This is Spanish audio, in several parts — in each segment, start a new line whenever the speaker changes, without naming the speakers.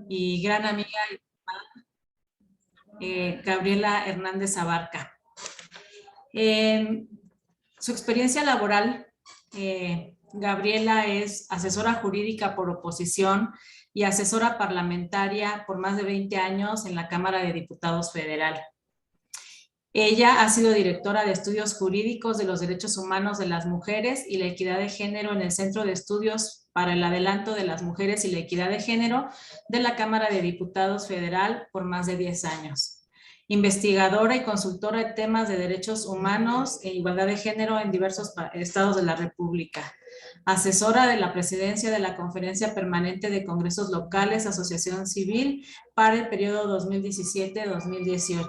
y gran amiga Gabriela Hernández Abarca. En su experiencia laboral, Gabriela es asesora jurídica por oposición y asesora parlamentaria por más de 20 años en la Cámara de Diputados Federal. Ella ha sido directora de estudios jurídicos de los derechos humanos de las mujeres y la equidad de género en el Centro de Estudios para el Adelanto de las Mujeres y la Equidad de Género de la Cámara de Diputados Federal por más de 10 años. Investigadora y consultora de temas de derechos humanos e igualdad de género en diversos estados de la República. Asesora de la presidencia de la Conferencia Permanente de Congresos Locales, Asociación Civil, para el periodo 2017-2018.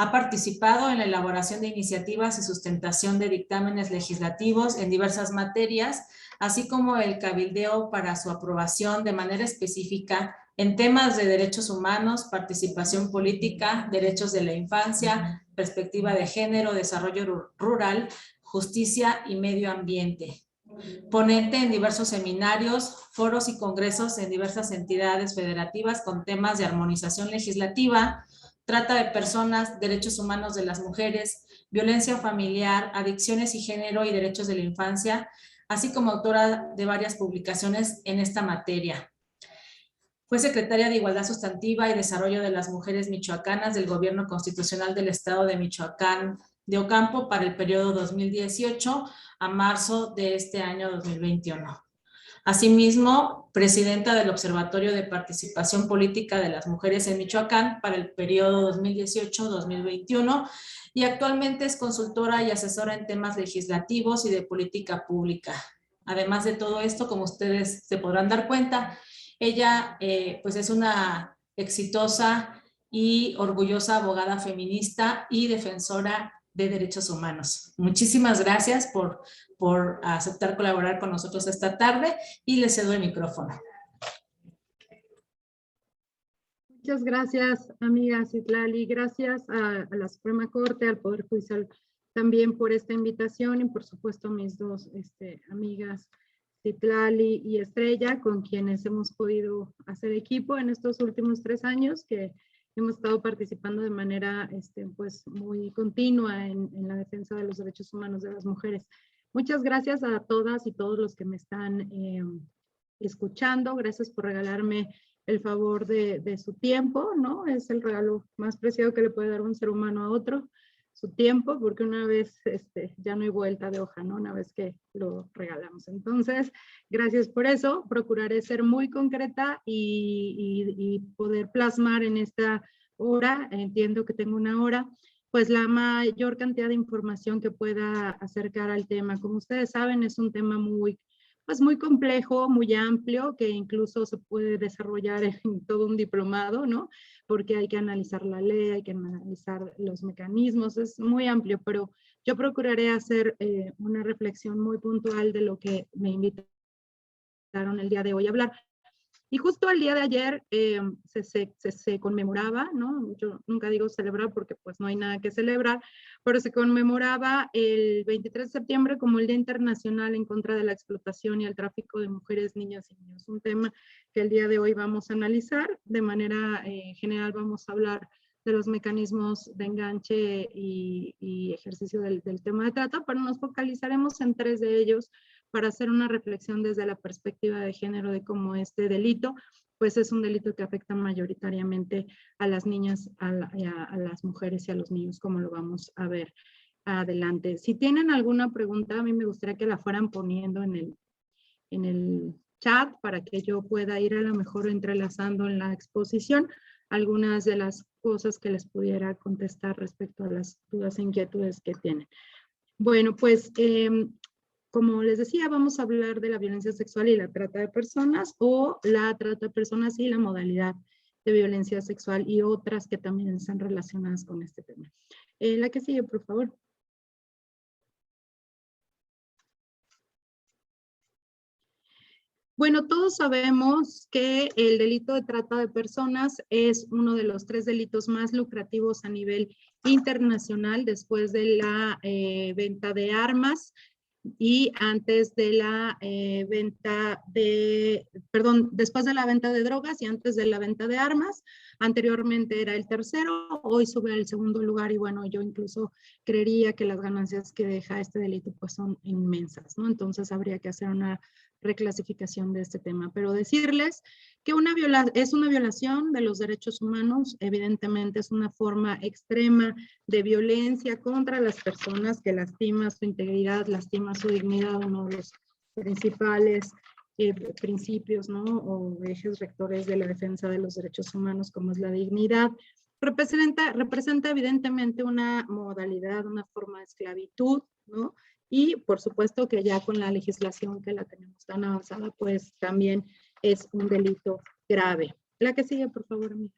Ha participado en la elaboración de iniciativas y sustentación de dictámenes legislativos en diversas materias, así como el cabildeo para su aprobación de manera específica en temas de derechos humanos, participación política, derechos de la infancia, perspectiva de género, desarrollo rural, justicia y medio ambiente. Ponente en diversos seminarios, foros y congresos en diversas entidades federativas con temas de armonización legislativa, trata de personas, derechos humanos de las mujeres, violencia familiar, adicciones y género y derechos de la infancia, así como autora de varias publicaciones en esta materia. Fue secretaria de Igualdad Sustantiva y Desarrollo de las Mujeres Michoacanas del Gobierno Constitucional del Estado de Michoacán de Ocampo para el periodo 2018 a marzo de este año 2021. Asimismo, presidenta del Observatorio de Participación Política de las Mujeres en Michoacán para el periodo 2018-2021 y actualmente es consultora y asesora en temas legislativos y de política pública. Además de todo esto, como ustedes se podrán dar cuenta, ella pues es una exitosa y orgullosa abogada feminista y defensora de derechos humanos. Muchísimas gracias por aceptar colaborar con nosotros esta tarde y le cedo el micrófono.
Muchas gracias, amiga Citlali. Gracias a la Suprema Corte, al Poder Judicial también por esta invitación y por supuesto a mis dos amigas Citlali y Estrella, con quienes hemos podido hacer equipo en estos últimos 3 años que hemos estado participando de manera pues muy continua en la defensa de los derechos humanos de las mujeres. Muchas gracias a todas y todos los que me están escuchando. Gracias por regalarme el favor de su tiempo, ¿no? Es el regalo más preciado que le puede dar un ser humano a otro, su tiempo, porque una vez ya no hay vuelta de hoja, ¿no? Una vez que lo regalamos. Entonces, gracias por eso. Procuraré ser muy concreta y poder plasmar en esta hora, entiendo que tengo una hora, pues la mayor cantidad de información que pueda acercar al tema. Como ustedes saben, es un tema muy complejo, muy amplio, que incluso se puede desarrollar en todo un diplomado, ¿no? Porque hay que analizar la ley, hay que analizar los mecanismos, es muy amplio, pero yo procuraré hacer una reflexión muy puntual de lo que me invitaron el día de hoy a hablar. Y justo el día de ayer se conmemoraba, ¿no? Yo nunca digo celebrar porque pues no hay nada que celebrar, pero se conmemoraba el 23 de septiembre como el Día Internacional en contra de la explotación y el tráfico de mujeres, niñas y niños. Un tema que el día de hoy vamos a analizar. De manera general vamos a hablar de los mecanismos de enganche y ejercicio del tema de trata, pero nos focalizaremos en 3 de ellos para hacer una reflexión desde la perspectiva de género de cómo este delito, pues es un delito que afecta mayoritariamente a las niñas, a las mujeres y a los niños, como lo vamos a ver adelante. Si tienen alguna pregunta, a mí me gustaría que la fueran poniendo en el chat para que yo pueda ir a lo mejor entrelazando en la exposición algunas de las cosas que les pudiera contestar respecto a las dudas e inquietudes que tienen. Bueno, pues como les decía, vamos a hablar de la violencia sexual y la trata de personas, o la trata de personas y la modalidad de violencia sexual y otras que también están relacionadas con este tema. La que sigue, por favor. Bueno, todos sabemos que el delito de trata de personas es uno de los 3 delitos más lucrativos a nivel internacional después de la venta de armas, y antes de la después de la venta de drogas y antes de la venta de armas. Anteriormente era el tercero, hoy sube al segundo lugar y bueno, yo incluso creería que las ganancias que deja este delito pues son inmensas, ¿no? Entonces habría que hacer una reclasificación de este tema, pero decirles que es una violación de los derechos humanos, evidentemente es una forma extrema de violencia contra las personas que lastima su integridad, lastima su dignidad, uno de los principales principios, ¿no? O ejes rectores de la defensa de los derechos humanos, como es la dignidad. Representa evidentemente una modalidad, una forma de esclavitud, ¿no? Y por supuesto que ya con la legislación que la tenemos tan avanzada, pues también es un delito grave. La que sigue, por favor, amiga.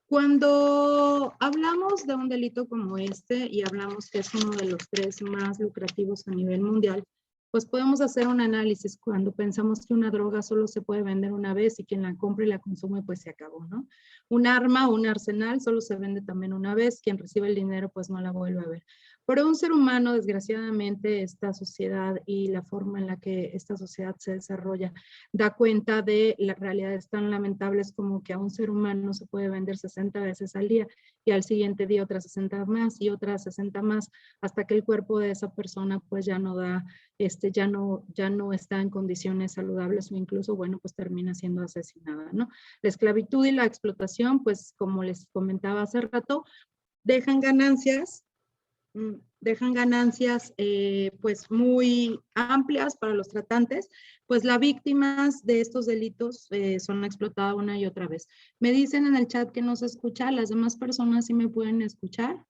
Cuando hablamos de un delito como este y hablamos que es uno de los 3 más lucrativos a nivel mundial, pues podemos hacer un análisis cuando pensamos que una droga solo se puede vender una vez y quien la compra y la consume pues se acabó, ¿no? Un arma o un arsenal solo se vende también una vez, quien recibe el dinero pues no la vuelve a ver. Pero un ser humano, desgraciadamente, esta sociedad y la forma en la que esta sociedad se desarrolla da cuenta de las realidades tan lamentables como que a un ser humano se puede vender 60 veces al día y al siguiente día otras 60 más y otras 60 más hasta que el cuerpo de esa persona pues ya no da, ya no está en condiciones saludables o incluso, bueno, pues termina siendo asesinada, ¿no? La esclavitud y la explotación, pues como les comentaba hace rato, dejan ganancias pues muy amplias para los tratantes, pues las víctimas de estos delitos son explotadas una y otra vez. Me dicen en el chat que no se escucha, las demás personas sí me pueden escuchar.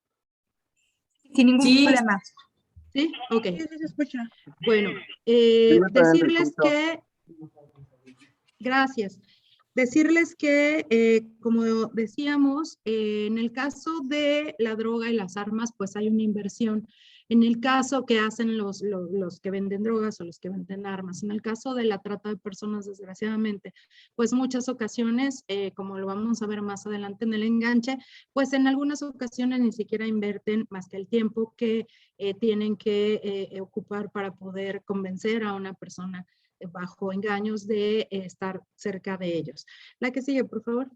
Sin ningún problema.
¿Sí? Ok.
Sí, se escucha.
Bueno, decirles que... Gracias. Decirles que, como decíamos, en el caso de la droga y las armas, pues hay una inversión. En el caso que hacen los que venden drogas o los que venden armas, en el caso de la trata de personas, desgraciadamente, pues muchas ocasiones, como lo vamos a ver más adelante en el enganche, pues en algunas ocasiones ni siquiera invierten más que el tiempo que tienen que ocupar para poder convencer a una persona bajo engaños de estar cerca de ellos. La que sigue, por favor.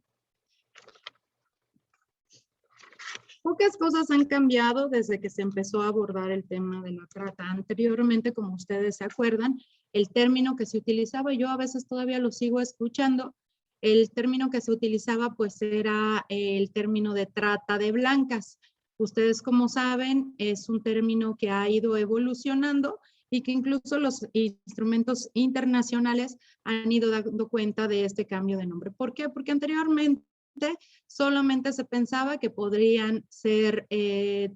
Pocas cosas han cambiado desde que se empezó a abordar el tema de la trata. Anteriormente, como ustedes se acuerdan, el término que se utilizaba, yo a veces todavía lo sigo escuchando, el término que se utilizaba pues era el término de trata de blancas. Ustedes como saben, es un término que ha ido evolucionando y que incluso los instrumentos internacionales han ido dando cuenta de este cambio de nombre. ¿Por qué? Porque anteriormente solamente se pensaba que podrían ser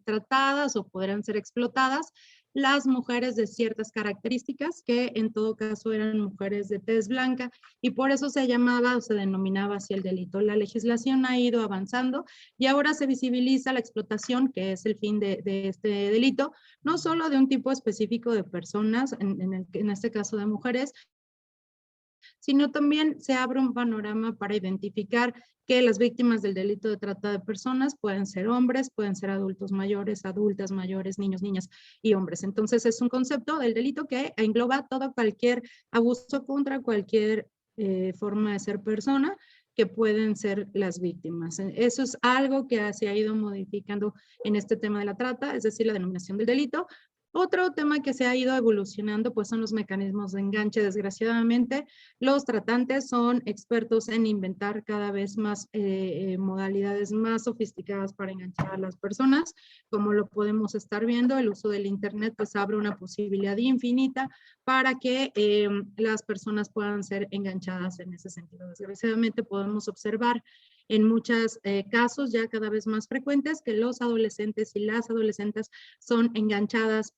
tratadas o podrían ser explotadas las mujeres de ciertas características que en todo caso eran mujeres de tez blanca y por eso se llamaba o se denominaba así el delito. La legislación ha ido avanzando y ahora se visibiliza la explotación, que es el fin de este delito, no solo de un tipo específico de personas, en este caso de mujeres, sino también se abre un panorama para identificar que las víctimas del delito de trata de personas pueden ser hombres, pueden ser adultos mayores, adultas mayores, niños, niñas y hombres. Entonces es un concepto del delito que engloba todo cualquier abuso contra cualquier forma de ser persona que pueden ser las víctimas. Eso es algo que se ha ido modificando en este tema de la trata, es decir, la denominación del delito. Otro tema que se ha ido evolucionando pues son los mecanismos de enganche. Desgraciadamente, los tratantes son expertos en inventar cada vez más modalidades más sofisticadas para enganchar a las personas. Como lo podemos estar viendo, el uso del internet pues abre una posibilidad infinita para que las personas puedan ser enganchadas en ese sentido. Desgraciadamente podemos observar en muchos casos ya cada vez más frecuentes que los adolescentes y las adolescentes son enganchadas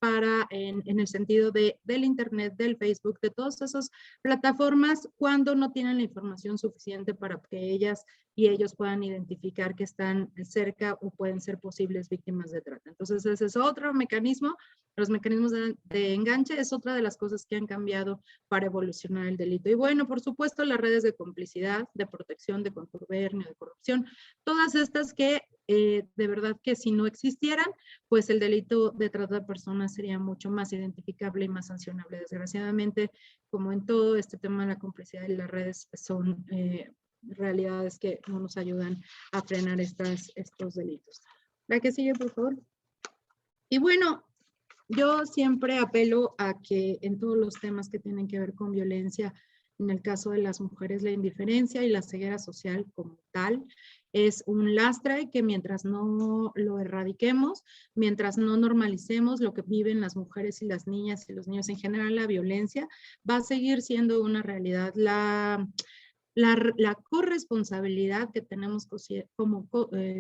en el sentido del internet, del Facebook, de todas esas plataformas cuando no tienen la información suficiente para que ellas y ellos puedan identificar que están cerca o pueden ser posibles víctimas de trata. Entonces, ese es otro mecanismo. Los mecanismos de enganche es otra de las cosas que han cambiado para evolucionar el delito. Y bueno, por supuesto, las redes de complicidad, de protección, de contubernio, de corrupción, todas estas que de verdad que si no existieran, pues el delito de trata de personas sería mucho más identificable y más sancionable. Desgraciadamente, como en todo este tema de la complicidad y las redes son realidades que no nos ayudan a frenar estos delitos. La que sigue, por favor. Y bueno, yo siempre apelo a que en todos los temas que tienen que ver con violencia, en el caso de las mujeres, la indiferencia y la ceguera social como tal es un lastre que mientras no lo erradiquemos, mientras no normalicemos lo que viven las mujeres y las niñas y los niños en general, la violencia va a seguir siendo una realidad. La corresponsabilidad que tenemos como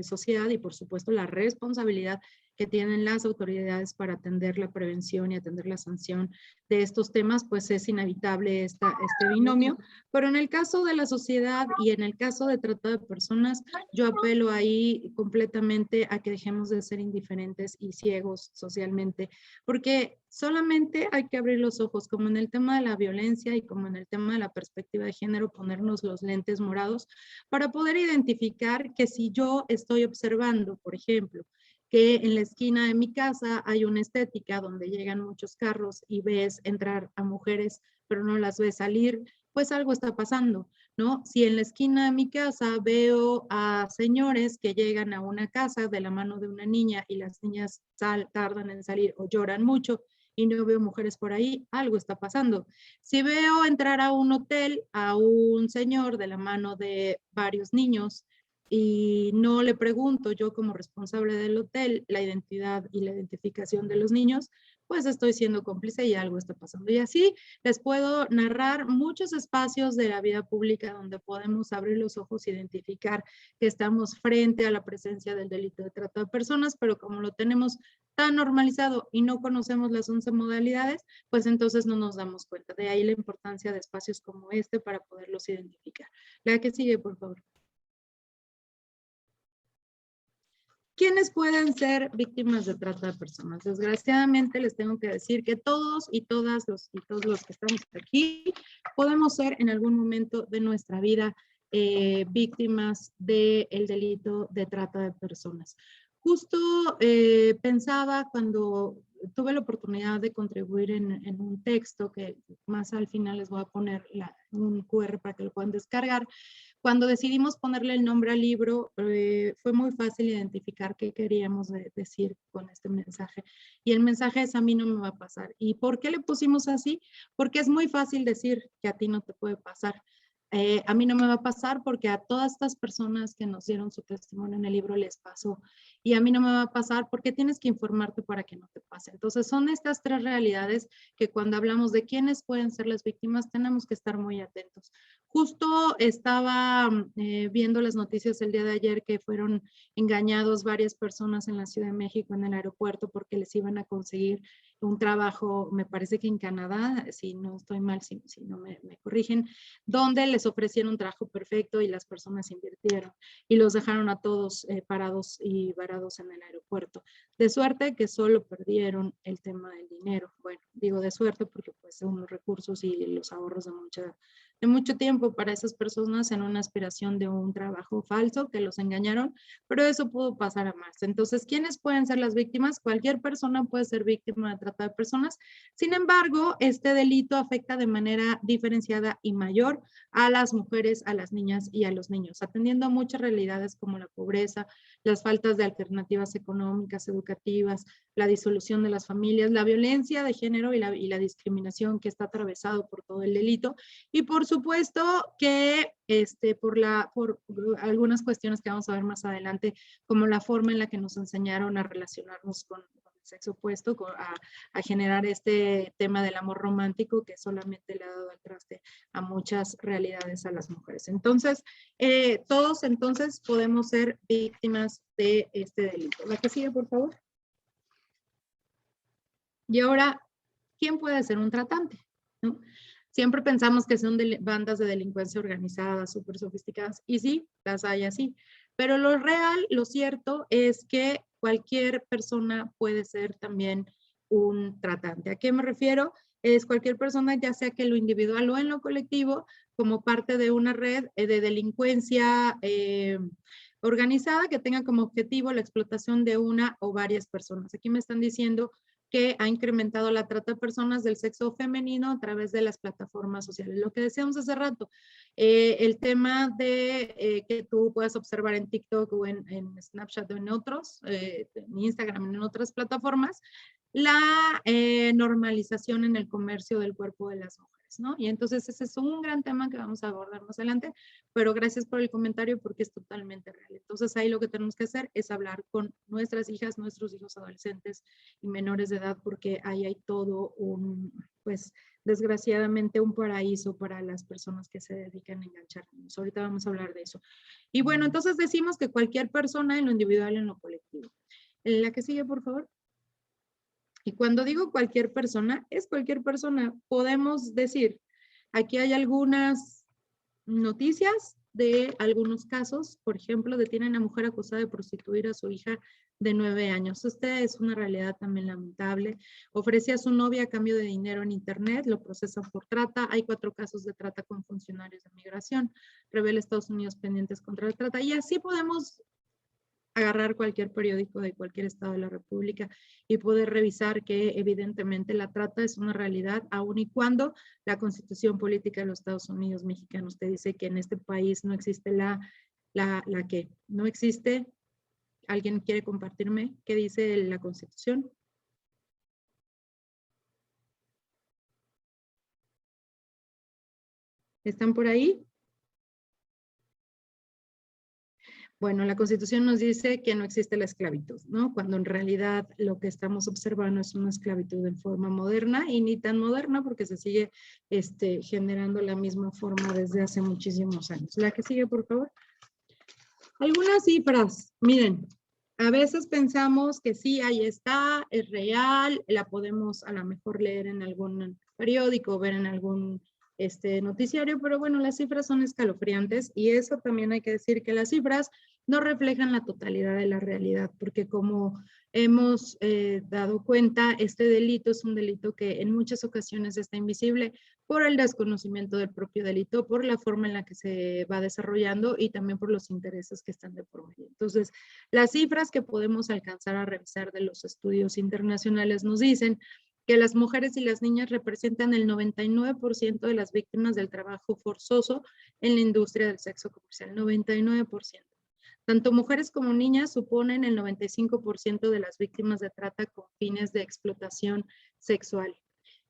sociedad y por supuesto la responsabilidad que tienen las autoridades para atender la prevención y atender la sanción de estos temas, pues es inevitable este binomio. Pero en el caso de la sociedad y en el caso de trata de personas, yo apelo ahí completamente a que dejemos de ser indiferentes y ciegos socialmente, porque solamente hay que abrir los ojos, como en el tema de la violencia y como en el tema de la perspectiva de género, ponernos los lentes morados para poder identificar que si yo estoy observando, por ejemplo, que en la esquina de mi casa hay una estética donde llegan muchos carros y ves entrar a mujeres, pero no las ves salir, pues algo está pasando, ¿no? Si en la esquina de mi casa veo a señores que llegan a una casa de la mano de una niña y las niñas tardan en salir o lloran mucho y no veo mujeres por ahí, algo está pasando. Si veo entrar a un hotel a un señor de la mano de varios niños, y no le pregunto yo como responsable del hotel la identidad y la identificación de los niños, pues estoy siendo cómplice y algo está pasando. Y así les puedo narrar muchos espacios de la vida pública donde podemos abrir los ojos e identificar que estamos frente a la presencia del delito de trata de personas, pero como lo tenemos tan normalizado y no conocemos las 11 modalidades, pues entonces no nos damos cuenta. De ahí la importancia de espacios como este para poderlos identificar. La que sigue, por favor. ¿Quiénes pueden ser víctimas de trata de personas? Desgraciadamente les tengo que decir que todos y todos los que estamos aquí podemos ser en algún momento de nuestra vida víctimas del delito de trata de personas. Justo pensaba cuando tuve la oportunidad de contribuir en un texto que más al final les voy a poner un QR para que lo puedan descargar. Cuando decidimos ponerle el nombre al libro, fue muy fácil identificar qué queríamos decir con este mensaje. Y el mensaje es: a mí no me va a pasar. ¿Y por qué le pusimos así? Porque es muy fácil decir que a ti no te puede pasar. A mí no me va a pasar porque a todas estas personas que nos dieron su testimonio en el libro les pasó. Y a mí no me va a pasar porque tienes que informarte para que no te pase. Entonces son estas tres realidades que cuando hablamos de quiénes pueden ser las víctimas tenemos que estar muy atentos. Justo estaba viendo las noticias el día de ayer que fueron engañados varias personas en la Ciudad de México en el aeropuerto porque les iban a conseguir un trabajo, me parece que en Canadá, si no estoy mal, si no me corrigen, donde les ofrecieron un trabajo perfecto y las personas invirtieron y los dejaron a todos parados y varados en el aeropuerto. De suerte que solo perdieron el tema del dinero. Bueno, digo de suerte porque pues son los recursos y los ahorros de mucho tiempo para esas personas en una aspiración de un trabajo falso que los engañaron, pero eso pudo pasar a más. Entonces, ¿quiénes pueden ser las víctimas? Cualquier persona puede ser víctima de trata de personas. Sin embargo, este delito afecta de manera diferenciada y mayor a las mujeres, a las niñas y a los niños, atendiendo a muchas realidades como la pobreza, las faltas de alternativas económicas, educativas, la disolución de las familias, la violencia de género y la discriminación que está atravesado por todo el delito. Y por supuesto que por algunas cuestiones que vamos a ver más adelante, como la forma en la que nos enseñaron a relacionarnos con el sexo opuesto, a generar este tema del amor romántico que solamente le ha dado al traste a muchas realidades a las mujeres. Entonces, todos entonces podemos ser víctimas de este delito. La que sigue, por favor. Y ahora, ¿quién puede ser un tratante? ¿No? siempre pensamos que son bandas de delincuencia organizadas, súper sofisticadas, y sí, las hay así. Pero lo real, lo cierto es que cualquier persona puede ser también un tratante. ¿A qué me refiero? Es cualquier persona, ya sea que en lo individual o en lo colectivo, como parte de una red de delincuencia organizada que tenga como objetivo la explotación de una o varias personas. Aquí me están diciendo que ha incrementado la trata de personas del sexo femenino a través de las plataformas sociales. Lo que decíamos hace rato, el tema de que tú puedas observar en TikTok o en Snapchat o en otros, en Instagram, en otras plataformas, la normalización en el comercio del cuerpo de las mujeres, ¿no? Y entonces ese es un gran tema que vamos a abordar más adelante, pero gracias por el comentario porque es totalmente real. Entonces ahí lo que tenemos que hacer es hablar con nuestras hijas, nuestros hijos adolescentes y menores de edad, porque ahí hay todo un, pues desgraciadamente un paraíso para las personas que se dedican a enganchar niños. Ahorita vamos a hablar de eso. Y bueno, entonces decimos que cualquier persona en lo individual y en lo colectivo. La que sigue, por favor. Y cuando digo cualquier persona, es cualquier persona. Podemos decir, aquí hay algunas noticias de algunos casos. Por ejemplo, detienen a mujer acusada de prostituir a su hija de 9 años. Esta es una realidad también lamentable. Ofrece a su novia a cambio de dinero en internet, lo procesan por trata. Hay 4 casos de trata con funcionarios de migración. Revela Estados Unidos pendientes contra la trata. Y así podemos agarrar cualquier periódico de cualquier estado de la República y poder revisar que evidentemente la trata es una realidad, aun y cuando la Constitución Política de los Estados Unidos mexicanos te dice que en este país no existe la que no existe. ¿Alguien quiere compartirme qué dice la Constitución? ¿Están por ahí? Bueno, la Constitución nos dice que no existe la esclavitud, ¿no? Cuando en realidad lo que estamos observando es una esclavitud en forma moderna y ni tan moderna porque se sigue generando la misma forma desde hace muchísimos años. La que sigue, por favor. Algunas cifras, miren, a veces pensamos que sí, ahí está, es real, la podemos a lo mejor leer en algún periódico, ver en algún noticiario, pero bueno, las cifras son escalofriantes y eso también hay que decir que las cifras no reflejan la totalidad de la realidad, porque como hemos dado cuenta, este delito es un delito que en muchas ocasiones está invisible por el desconocimiento del propio delito, por la forma en la que se va desarrollando y también por los intereses que están de por medio. Entonces, las cifras que podemos alcanzar a revisar de los estudios internacionales nos dicen que las mujeres y las niñas representan el 99% de las víctimas del trabajo forzoso en la industria del sexo comercial, 99%. Tanto mujeres como niñas suponen el 95% de las víctimas de trata con fines de explotación sexual.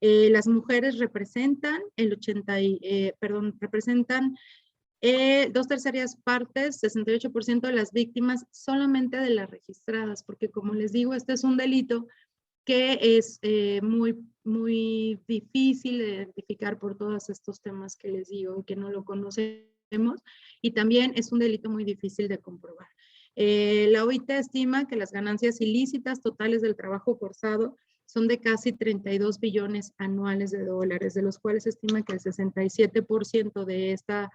Las mujeres representan representan 2/3 partes, 68% de las víctimas solamente de las registradas, porque como les digo, este es un delito que es muy, muy difícil de identificar por todos estos temas que les digo, que no lo conocemos, y también es un delito muy difícil de comprobar. La OIT estima que las ganancias ilícitas totales del trabajo forzado son de casi 32 billones anuales de dólares, de los cuales se estima que el 67% de esta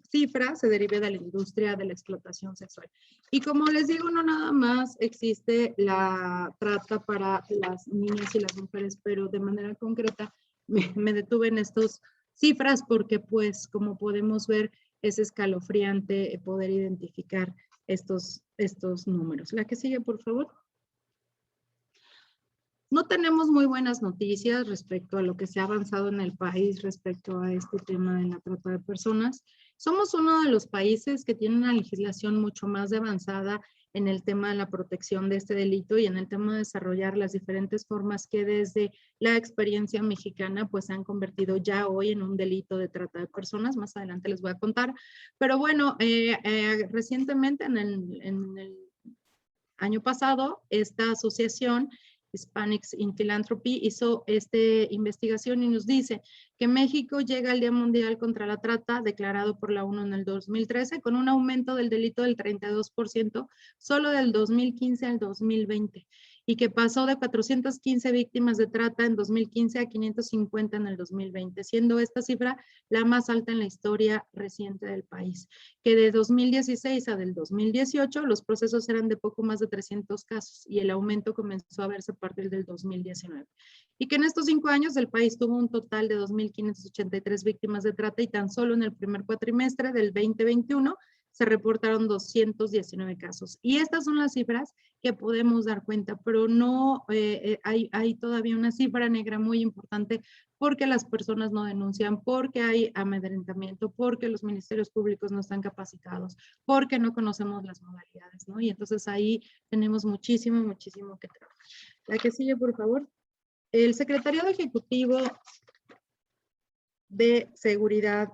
cifra se derive de la industria de la explotación sexual. Y como les digo, no nada más existe la trata para las niñas y las mujeres, pero de manera concreta me detuve en estas cifras porque pues como podemos ver es escalofriante poder identificar estos números. La que sigue, por favor. No tenemos muy buenas noticias respecto a lo que se ha avanzado en el país respecto a este tema de la trata de personas. Somos uno de los países que tiene una legislación mucho más avanzada en el tema de la protección de este delito y en el tema de desarrollar las diferentes formas que desde la experiencia mexicana pues se han convertido ya hoy en un delito de trata de personas. Más adelante les voy a contar. Pero bueno, recientemente en el año pasado, esta asociación Hispanics in Philanthropy hizo esta investigación y nos dice que México llega al Día Mundial contra la Trata, declarado por la ONU en el 2013, con un aumento del delito del 32% solo del 2015 al 2020. y que pasó de 415 víctimas de trata en 2015 a 550 en el 2020, siendo esta cifra la más alta en la historia reciente del país, que de 2016 a del 2018 los procesos eran de poco más de 300 casos y el aumento comenzó a verse a partir del 2019. Y que en estos 5 años el país tuvo un total de 2.583 víctimas de trata y tan solo en el primer cuatrimestre del 2021 se reportaron 219 casos. Y estas son las cifras que podemos dar cuenta, pero no hay todavía una cifra negra muy importante porque las personas no denuncian, porque hay amedrentamiento, porque los ministerios públicos no están capacitados, porque no conocemos las modalidades, ¿no? Y entonces ahí tenemos muchísimo, muchísimo que trabajar. La que sigue, por favor. El Secretariado Ejecutivo de Seguridad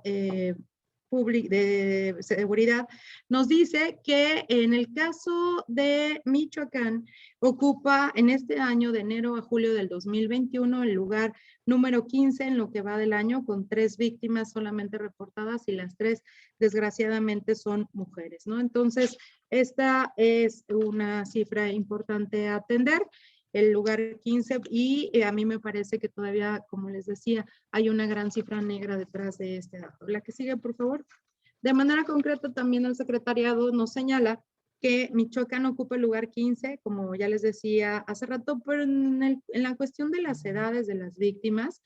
nos dice que en el caso de Michoacán ocupa en este año de enero a julio del 2021 el lugar número 15 en lo que va del año, con 3 víctimas solamente reportadas y las 3 desgraciadamente son mujeres, ¿no? Entonces esta es una cifra importante a atender, el lugar 15, y a mí me parece que todavía, como les decía, hay una gran cifra negra detrás de este dato. La que sigue, por favor. De manera concreta, también el secretariado nos señala que Michoacán ocupa el lugar 15, como ya les decía hace rato, pero en la cuestión de las edades de las víctimas,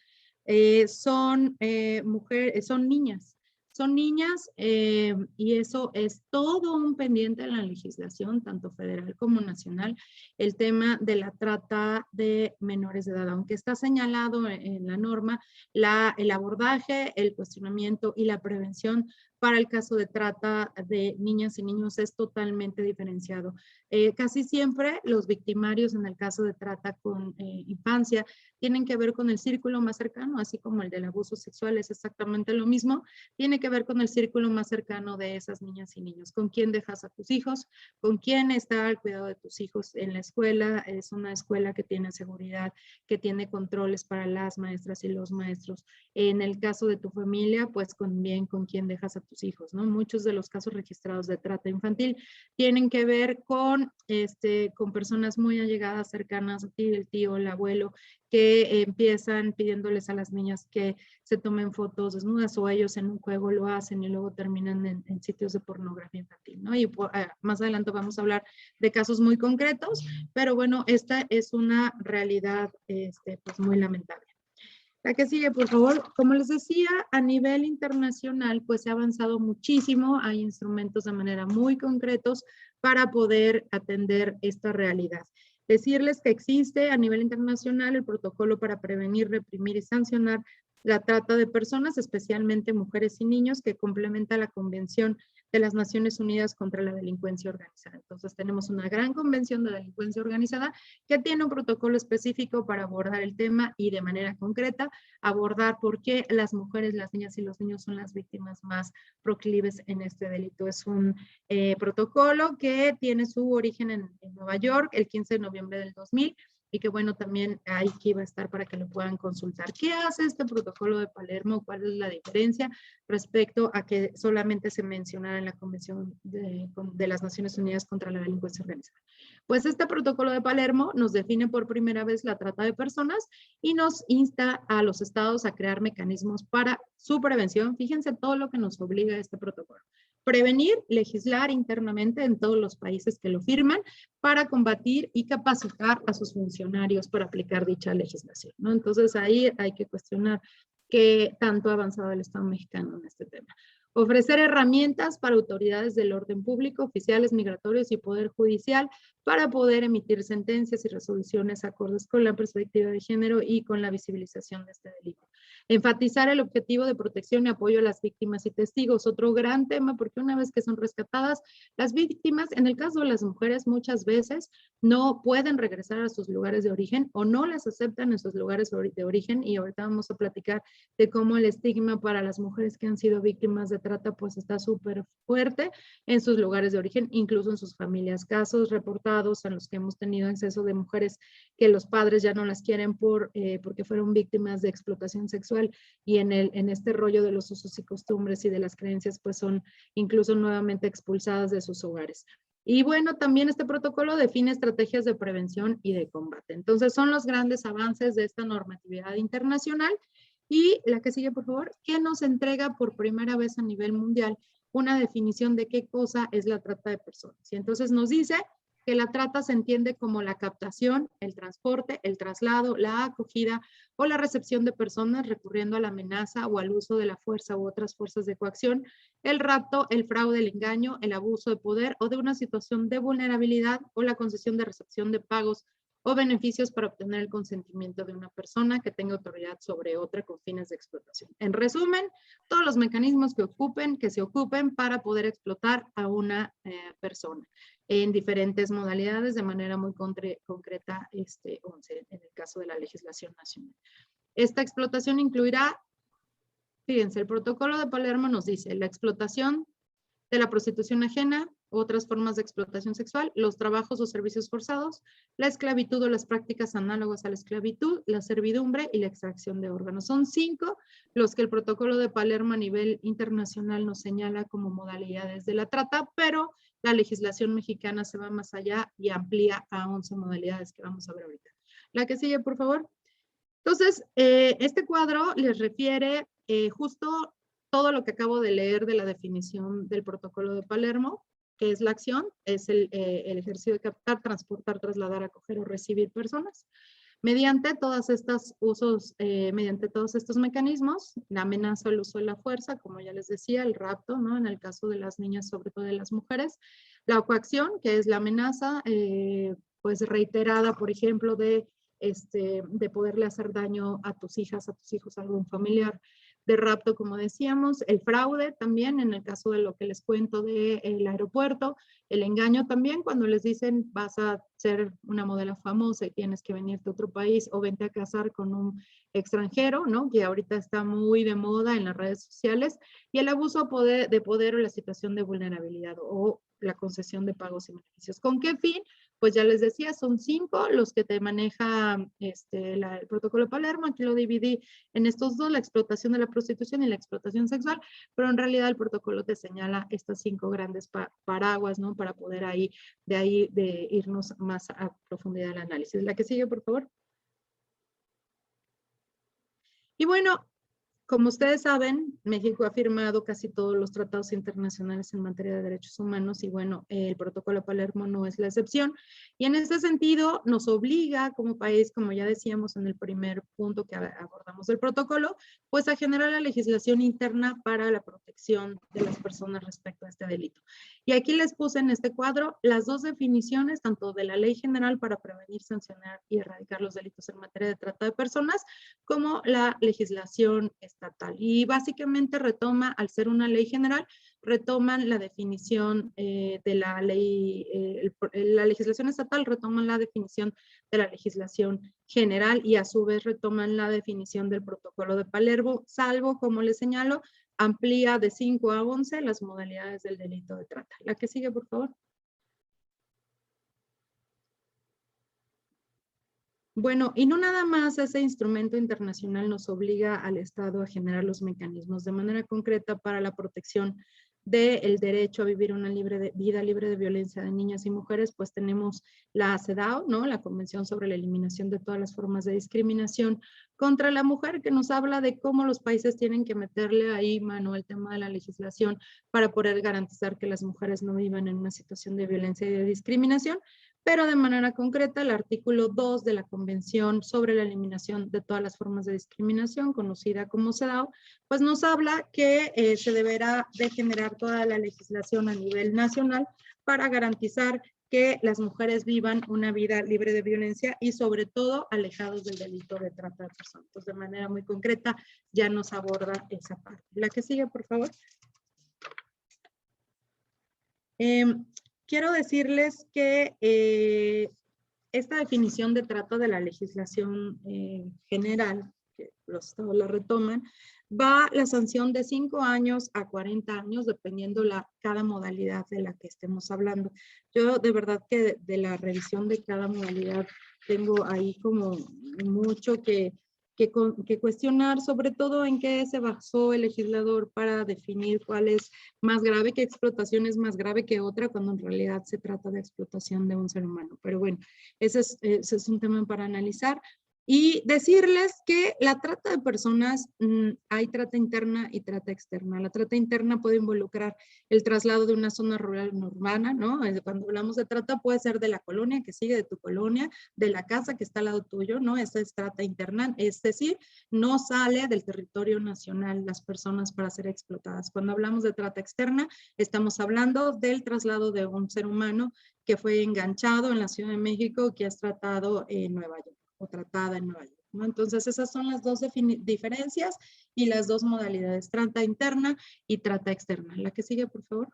son mujeres, son niñas. Son niñas y eso es todo un pendiente en la legislación, tanto federal como nacional, el tema de la trata de menores de edad. Aunque está señalado en la norma, el abordaje, el cuestionamiento y la prevención para el caso de trata de niñas y niños es totalmente diferenciado. Casi siempre los victimarios en el caso de trata con infancia tienen que ver con el círculo más cercano, así como el del abuso sexual es exactamente lo mismo, tiene que ver con el círculo más cercano de esas niñas y niños. ¿Con quién dejas a tus hijos? ¿Con quién está al cuidado de tus hijos en la escuela? Es una escuela que tiene seguridad, que tiene controles para las maestras y los maestros. En el caso de tu familia, pues también con quién dejas a tus hijos, ¿no? Muchos de los casos registrados de trata infantil tienen que ver con personas muy allegadas, cercanas a ti, el tío, el abuelo, que empiezan pidiéndoles a las niñas que se tomen fotos desnudas o ellos en un juego lo hacen y luego terminan en sitios de pornografía infantil, ¿no? Y más adelante vamos a hablar de casos muy concretos, pero bueno, esta es una realidad pues muy lamentable. La que sigue, por favor. Como les decía, a nivel internacional, pues se ha avanzado muchísimo. Hay instrumentos de manera muy concretos para poder atender esta realidad. Decirles que existe a nivel internacional el protocolo para prevenir, reprimir y sancionar la trata de personas, especialmente mujeres y niños, que complementa la Convención de las Naciones Unidas contra la Delincuencia Organizada. Entonces tenemos una gran convención de delincuencia organizada que tiene un protocolo específico para abordar el tema y de manera concreta abordar por qué las mujeres, las niñas y los niños son las víctimas más proclives en este delito. Es un protocolo que tiene su origen en Nueva York el 15 de noviembre del 2000 y que bueno, también aquí va a estar para que lo puedan consultar. ¿Qué hace este protocolo de Palermo? ¿Cuál es la diferencia respecto a que solamente se mencionara en la Convención de las Naciones Unidas contra la Delincuencia Organizada? Pues este protocolo de Palermo nos define por primera vez la trata de personas y nos insta a los estados a crear mecanismos para su prevención. Fíjense todo lo que nos obliga este protocolo. Prevenir, legislar internamente en todos los países que lo firman para combatir y capacitar a sus funcionarios para aplicar dicha legislación, ¿no? Entonces ahí hay que cuestionar qué tanto ha avanzado el Estado mexicano en este tema. Ofrecer herramientas para autoridades del orden público, oficiales migratorios y poder judicial para poder emitir sentencias y resoluciones acordes con la perspectiva de género y con la visibilización de este delito. Enfatizar el objetivo de protección y apoyo a las víctimas y testigos, otro gran tema, porque una vez que son rescatadas, las víctimas, en el caso de las mujeres, muchas veces no pueden regresar a sus lugares de origen o no las aceptan en sus lugares de origen, y ahorita vamos a platicar de cómo el estigma para las mujeres que han sido víctimas de trata pues está súper fuerte en sus lugares de origen, incluso en sus familias. Casos reportados en los que hemos tenido acceso de mujeres que los padres ya no las quieren porque fueron víctimas de explotación sexual, y en este rollo de los usos y costumbres y de las creencias pues son incluso nuevamente expulsadas de sus hogares. Y bueno, también este protocolo define estrategias de prevención y de combate. Entonces, son los grandes avances de esta normatividad internacional. Y la que sigue, por favor, que nos entrega por primera vez a nivel mundial una definición de qué cosa es la trata de personas. Y entonces nos dice que la trata se entiende como la captación, el transporte, el traslado, la acogida o la recepción de personas recurriendo a la amenaza o al uso de la fuerza u otras fuerzas de coacción, el rapto, el fraude, el engaño, el abuso de poder o de una situación de vulnerabilidad o la concesión de recepción de pagos o beneficios para obtener el consentimiento de una persona que tenga autoridad sobre otra con fines de explotación. En resumen, todos los mecanismos que se ocupen para poder explotar a una persona en diferentes modalidades de manera muy concreta, 11 en el caso de la legislación nacional. Esta explotación incluirá, fíjense, el protocolo de Palermo nos dice la explotación de la prostitución ajena, otras formas de explotación sexual, los trabajos o servicios forzados, la esclavitud o las prácticas análogas a la esclavitud, la servidumbre y la extracción de órganos. Son 5 los que el protocolo de Palermo a nivel internacional nos señala como modalidades de la trata, pero la legislación mexicana se va más allá y amplía a 11 modalidades que vamos a ver ahorita. La que sigue, por favor. Entonces, este cuadro les refiere justo todo lo que acabo de leer de la definición del protocolo de Palermo, que es la acción, es el ejercicio de captar, transportar, trasladar, acoger o recibir personas. Mediante todos estos usos, mediante todos estos mecanismos, la amenaza o el uso de la fuerza, como ya les decía, el rapto, ¿no? En el caso de las niñas, sobre todo de las mujeres, la coacción, que es la amenaza, pues reiterada, por ejemplo, de poderle hacer daño a tus hijas, a tus hijos, a algún familiar, de rapto, como decíamos, el fraude también, en el caso de lo que les cuento del aeropuerto, el engaño también, cuando les dicen vas a ser una modelo famosa y tienes que venirte a otro país o vente a casar con un extranjero, ¿no? Que ahorita está muy de moda en las redes sociales, y el abuso de poder o la situación de vulnerabilidad o la concesión de pagos y beneficios. ¿Con qué fin? Pues ya les decía, son 5 los que te maneja el protocolo de Palermo. Aquí lo dividí en estos dos, la explotación de la prostitución y la explotación sexual, pero en realidad el protocolo te señala estas 5 grandes paraguas, ¿no? Para poder de irnos más a profundidad al análisis. La que sigue, por favor. Y bueno, como ustedes saben, México ha firmado casi todos los tratados internacionales en materia de derechos humanos y bueno, el protocolo de Palermo no es la excepción. Y en este sentido nos obliga como país, como ya decíamos en el primer punto que abordamos del protocolo, pues a generar la legislación interna para la protección de las personas respecto a este delito. Y aquí les puse en este cuadro las 2 definiciones, tanto de la Ley General para prevenir, sancionar y erradicar los delitos en materia de trata de personas, como la legislación estatal. Y básicamente retoma, al ser una ley general, retoman la definición de la ley, la legislación estatal retoma la definición de la legislación general y a su vez retoman la definición del protocolo de Palermo, salvo, como les señalo, amplía de 5 a 11 las modalidades del delito de trata. La que sigue, por favor. Bueno, y no nada más ese instrumento internacional nos obliga al Estado a generar los mecanismos de manera concreta para la protección del derecho a vivir una vida libre de violencia de niñas y mujeres, pues tenemos la CEDAW, ¿no? La Convención sobre la Eliminación de todas las formas de discriminación contra la mujer, que nos habla de cómo los países tienen que meterle ahí mano al tema de la legislación para poder garantizar que las mujeres no vivan en una situación de violencia y de discriminación. Pero de manera concreta, el artículo 2 de la Convención sobre la Eliminación de todas las formas de discriminación, conocida como CEDAW, pues nos habla que se deberá de generar toda la legislación a nivel nacional para garantizar que las mujeres vivan una vida libre de violencia y sobre todo alejados del delito de trata de personas. Pues de manera muy concreta ya nos aborda esa parte. La que sigue, por favor. Quiero decirles que esta definición de trata de la legislación general, que los estados la retoman, va la sanción de 5 años a 40 años, dependiendo cada modalidad de la que estemos hablando. Yo de verdad que de la revisión de cada modalidad tengo ahí como mucho que que cuestionar, sobre todo en qué se basó el legislador para definir cuál es más grave, qué explotación es más grave que otra, cuando en realidad se trata de explotación de un ser humano. Pero bueno, ese es un tema para analizar. Y decirles que la trata de personas, hay trata interna y trata externa. La trata interna puede involucrar el traslado de una zona rural a una urbana, ¿no? Cuando hablamos de trata puede ser de la colonia que sigue de tu colonia, de la casa que está al lado tuyo, ¿no? Esa es trata interna, es decir, no sale del territorio nacional las personas para ser explotadas. Cuando hablamos de trata externa, estamos hablando del traslado de un ser humano que fue enganchado en la Ciudad de México, que es tratado en Nueva York o tratada en Nueva York, ¿no? Entonces esas son las dos diferencias y las dos modalidades, trata interna y trata externa. La que sigue, por favor.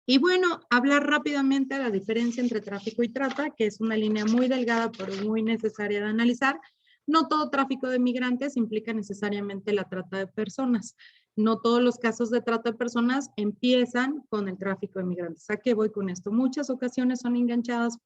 Y bueno, hablar rápidamente de la diferencia entre tráfico y trata, que es una línea muy delgada pero muy necesaria de analizar. No todo tráfico de migrantes implica necesariamente la trata de personas. No todos los casos de trata de personas empiezan con el tráfico de migrantes. ¿A qué voy con esto? Muchas ocasiones son enganchadas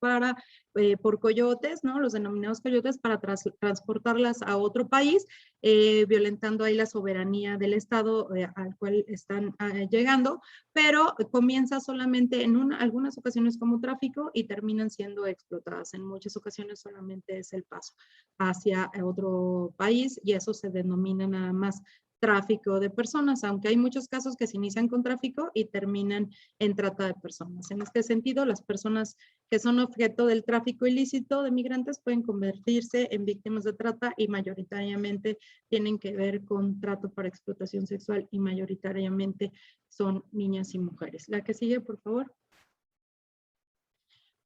por coyotes, ¿no? Los denominados coyotes, para transportarlas a otro país, violentando ahí la soberanía del Estado al cual están llegando, pero comienza solamente en algunas ocasiones como tráfico y terminan siendo explotadas. En muchas ocasiones solamente es el paso hacia otro país y eso se denomina nada más tráfico de personas, aunque hay muchos casos que se inician con tráfico y terminan en trata de personas. En este sentido, las personas que son objeto del tráfico ilícito de migrantes pueden convertirse en víctimas de trata y mayoritariamente tienen que ver con trato para explotación sexual y mayoritariamente son niñas y mujeres. La que sigue, por favor.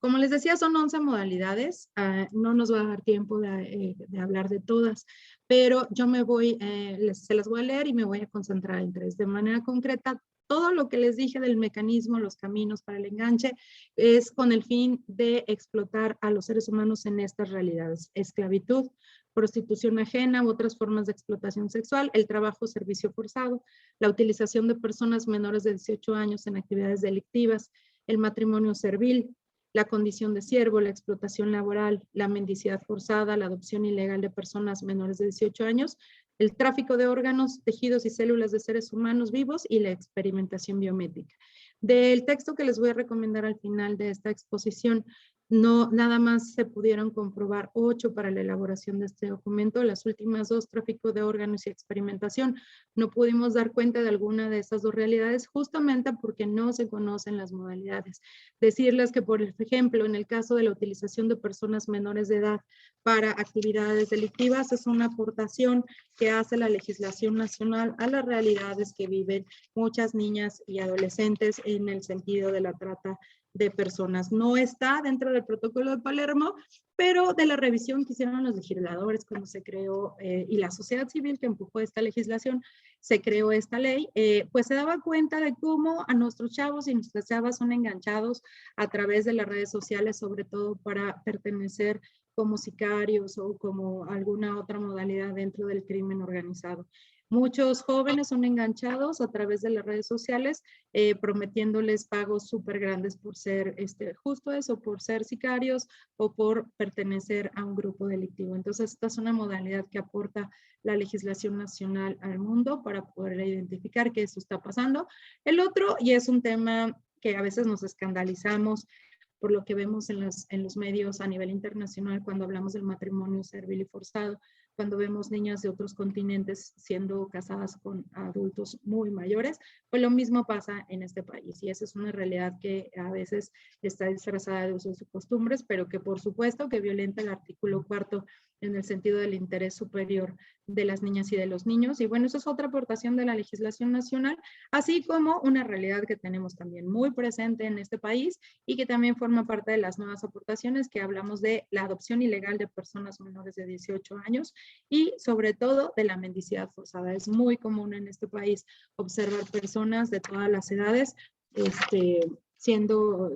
Como les decía, son 11 modalidades. No nos va a dar tiempo de hablar de todas, pero yo se las voy a leer y me voy a concentrar en 3. De manera concreta, todo lo que les dije del mecanismo, los caminos para el enganche, es con el fin de explotar a los seres humanos en estas realidades. Esclavitud, prostitución ajena u otras formas de explotación sexual, el trabajo servicio forzado, la utilización de personas menores de 18 años en actividades delictivas, el matrimonio servil, la condición de siervo, la explotación laboral, la mendicidad forzada, la adopción ilegal de personas menores de 18 años, el tráfico de órganos, tejidos y células de seres humanos vivos y la experimentación biométrica. Del texto que les voy a recomendar al final de esta exposición, nada más se pudieron comprobar 8 para la elaboración de este documento. Las últimas 2, tráfico de órganos y experimentación, no pudimos dar cuenta de alguna de esas 2 realidades justamente porque no se conocen las modalidades. Decirles que, por ejemplo, en el caso de la utilización de personas menores de edad para actividades delictivas, es una aportación que hace la legislación nacional a las realidades que viven muchas niñas y adolescentes en el sentido de la trata de personas. No está dentro del protocolo de Palermo, pero de la revisión que hicieron los legisladores cuando se creó y la sociedad civil que empujó esta legislación, se creó esta ley, pues se daba cuenta de cómo a nuestros chavos y nuestras chavas son enganchados a través de las redes sociales, sobre todo para pertenecer como sicarios o como alguna otra modalidad dentro del crimen organizado. Muchos jóvenes son enganchados a través de las redes sociales, prometiéndoles pagos súper grandes por ser justo eso, por ser sicarios o por pertenecer a un grupo delictivo. Entonces, esta es una modalidad que aporta la legislación nacional al mundo para poder identificar que esto está pasando. El otro, y es un tema que a veces nos escandalizamos por lo que vemos en los medios a nivel internacional cuando hablamos del matrimonio servil y forzado, cuando vemos niñas de otros continentes siendo casadas con adultos muy mayores, pues lo mismo pasa en este país. Y esa es una realidad que a veces está disfrazada de usos y costumbres, pero que por supuesto que violenta el artículo 4 en el sentido del interés superior de las niñas y de los niños. Y bueno, eso es otra aportación de la legislación nacional, así como una realidad que tenemos también muy presente en este país y que también forma parte de las nuevas aportaciones que hablamos de la adopción ilegal de personas menores de 18 años y sobre todo de la mendicidad forzada. Es muy común en este país observar personas de todas las edades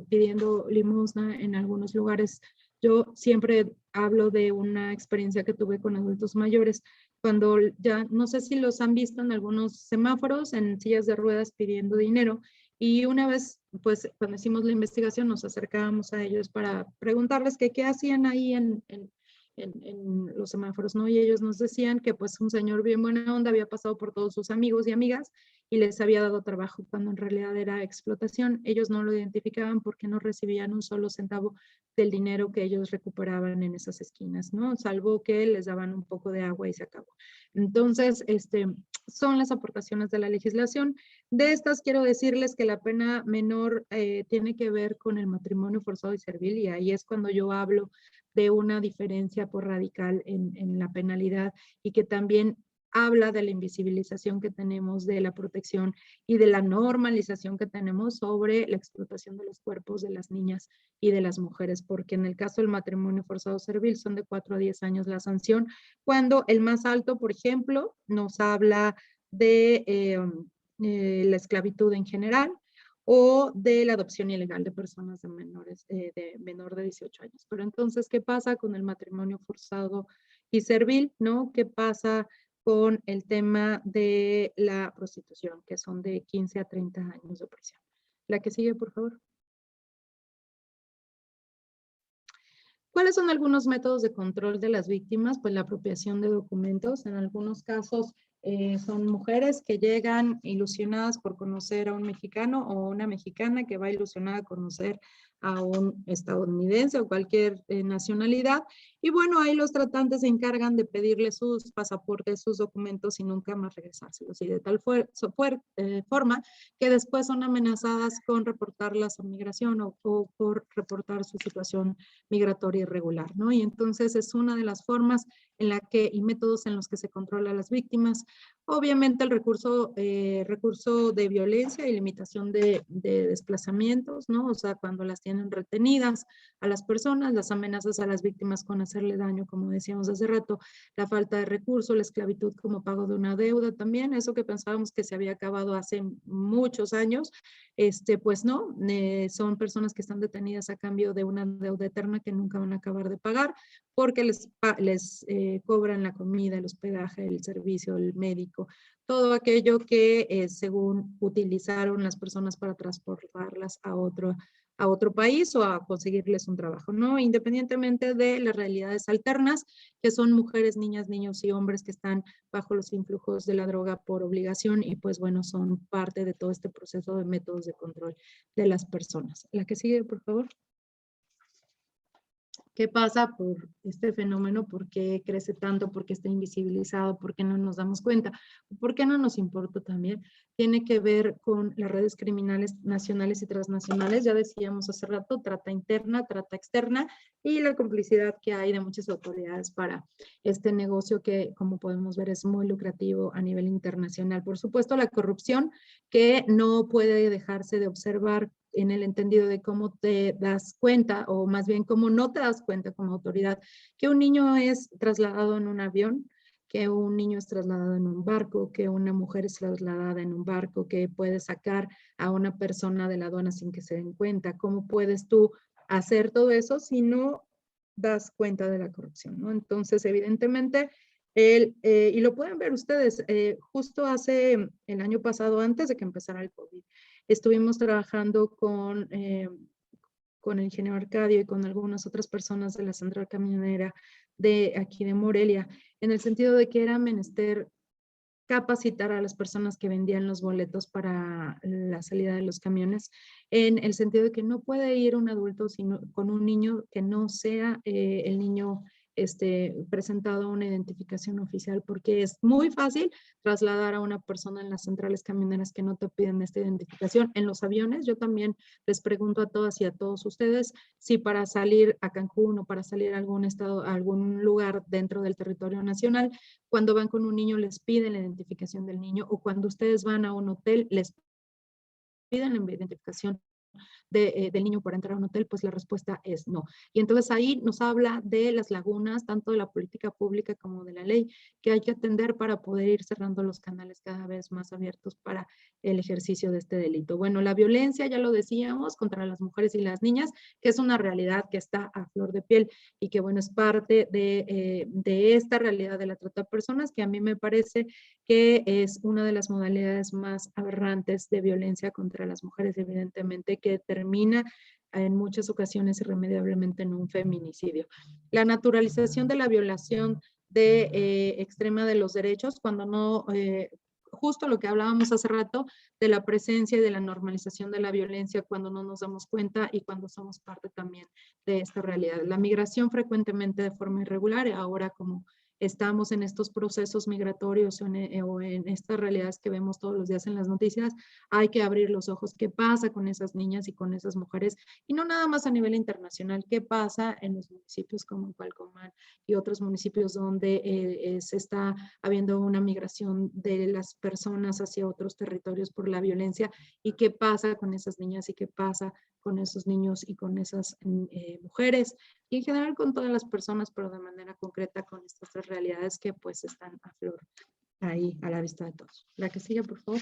pidiendo limosna en algunos lugares. Yo siempre hablo de una experiencia que tuve con adultos mayores, cuando ya, no sé si los han visto en algunos semáforos, en sillas de ruedas pidiendo dinero, y una vez, pues, cuando hicimos la investigación, nos acercábamos a ellos para preguntarles que qué hacían ahí en en los semáforos, ¿no? Y ellos nos decían que pues un señor bien buena onda había pasado por todos sus amigos y amigas y les había dado trabajo cuando en realidad era explotación. Ellos no lo identificaban porque no recibían un solo centavo del dinero que ellos recuperaban en esas esquinas, ¿no? Salvo que les daban un poco de agua y se acabó. Entonces, son las aportaciones de la legislación. De estas quiero decirles que la pena menor tiene que ver con el matrimonio forzado y servil, y ahí es cuando yo hablo de una diferencia por radical en la penalidad, y que también habla de la invisibilización que tenemos, de la protección y de la normalización que tenemos sobre la explotación de los cuerpos de las niñas y de las mujeres, porque en el caso del matrimonio forzado servil son de 4 a 10 años la sanción, cuando el más alto, por ejemplo, nos habla de la esclavitud en general, o de la adopción ilegal de personas de menores, de menor de 18 años. Pero entonces, ¿qué pasa con el matrimonio forzado y servil, no? ¿Qué pasa con el tema de la prostitución, que son de 15 a 30 años de prisión? La que sigue, por favor. ¿Cuáles son algunos métodos de control de las víctimas? Pues la apropiación de documentos. En algunos casos son mujeres que llegan ilusionadas por conocer a un mexicano, o una mexicana que va ilusionada a conocer a un estadounidense o cualquier nacionalidad. Y bueno, ahí los tratantes se encargan de pedirle sus pasaportes, sus documentos y nunca más regresárselos. Y de tal forma que después son amenazadas con reportarlas a migración o por reportar su situación migratoria irregular, ¿no? Y entonces es una de las formas en la que, y métodos en los que se controla a las víctimas. Obviamente el recurso de violencia y limitación de desplazamientos, ¿no? O sea, cuando las tienen retenidas a las personas, las amenazas a las víctimas con hacerle daño, como decíamos hace rato, la falta de recursos, la esclavitud como pago de una deuda también, eso que pensábamos que se había acabado hace muchos años, pues no, son personas que están detenidas a cambio de una deuda eterna que nunca van a acabar de pagar, porque les cobran la comida, el hospedaje, el servicio, el médico, todo aquello que según utilizaron las personas para transportarlas a otro país o a conseguirles un trabajo, ¿no? Independientemente de las realidades alternas, que son mujeres, niñas, niños y hombres que están bajo los influjos de la droga por obligación, y pues bueno, son parte de todo este proceso de métodos de control de las personas. La que sigue, por favor. ¿Qué pasa por este fenómeno? ¿Por qué crece tanto? ¿Por qué está invisibilizado? ¿Por qué no nos damos cuenta? ¿Por qué no nos importa también? Tiene que ver con las redes criminales nacionales y transnacionales. Ya decíamos hace rato, trata interna, trata externa, y la complicidad que hay de muchas autoridades para este negocio que, como podemos ver, es muy lucrativo a nivel internacional. Por supuesto, la corrupción, que no puede dejarse de observar en el entendido de cómo te das cuenta, o más bien cómo no te das cuenta como autoridad, que un niño es trasladado en un avión, que un niño es trasladado en un barco, que una mujer es trasladada en un barco, que puede sacar a una persona de la aduana sin que se den cuenta. ¿Cómo puedes tú hacer todo eso si no das cuenta de la corrupción, ¿no? Entonces, evidentemente, y lo pueden ver ustedes, justo hace el año pasado, antes de que empezara el COVID, estuvimos trabajando con el ingeniero Arcadio y con algunas otras personas de la central camionera de aquí de Morelia, en el sentido de que era menester capacitar a las personas que vendían los boletos para la salida de los camiones, en el sentido de que no puede ir un adulto sino con un niño que no sea el niño presentado a una identificación oficial, porque es muy fácil trasladar a una persona en las centrales camioneras que no te piden esta identificación. En los aviones, yo también les pregunto a todas y a todos ustedes si para salir a Cancún o para salir a algún estado, a algún lugar dentro del territorio nacional, cuando van con un niño les piden la identificación del niño, o cuando ustedes van a un hotel les piden la identificación del niño para entrar a un hotel, pues la respuesta es no. Y entonces ahí nos habla de las lagunas, tanto de la política pública como de la ley, que hay que atender para poder ir cerrando los canales cada vez más abiertos para el ejercicio de este delito. Bueno, la violencia, ya lo decíamos, contra las mujeres y las niñas, que es una realidad que está a flor de piel y que, bueno, es parte de esta realidad de la trata de personas, que a mí me parece que es una de las modalidades más aberrantes de violencia contra las mujeres, evidentemente, que termina en muchas ocasiones irremediablemente en un feminicidio. La naturalización de la violación extrema de los derechos, cuando no, justo lo que hablábamos hace rato, de la presencia y de la normalización de la violencia cuando no nos damos cuenta y cuando somos parte también de esta realidad. La migración frecuentemente de forma irregular, ahora como estamos en estos procesos migratorios o en estas realidades que vemos todos los días en las noticias, hay que abrir los ojos. ¿Qué pasa con esas niñas y con esas mujeres? Y no nada más a nivel internacional, ¿qué pasa en los municipios como Cualcomán y otros municipios donde se está habiendo una migración de las personas hacia otros territorios por la violencia? ¿Y qué pasa con esas niñas y qué pasa con esos niños y con esas mujeres? Y en general con todas las personas, pero de manera concreta con estas tres realidades que pues están a flor ahí a la vista de todos. La que sigue, por favor.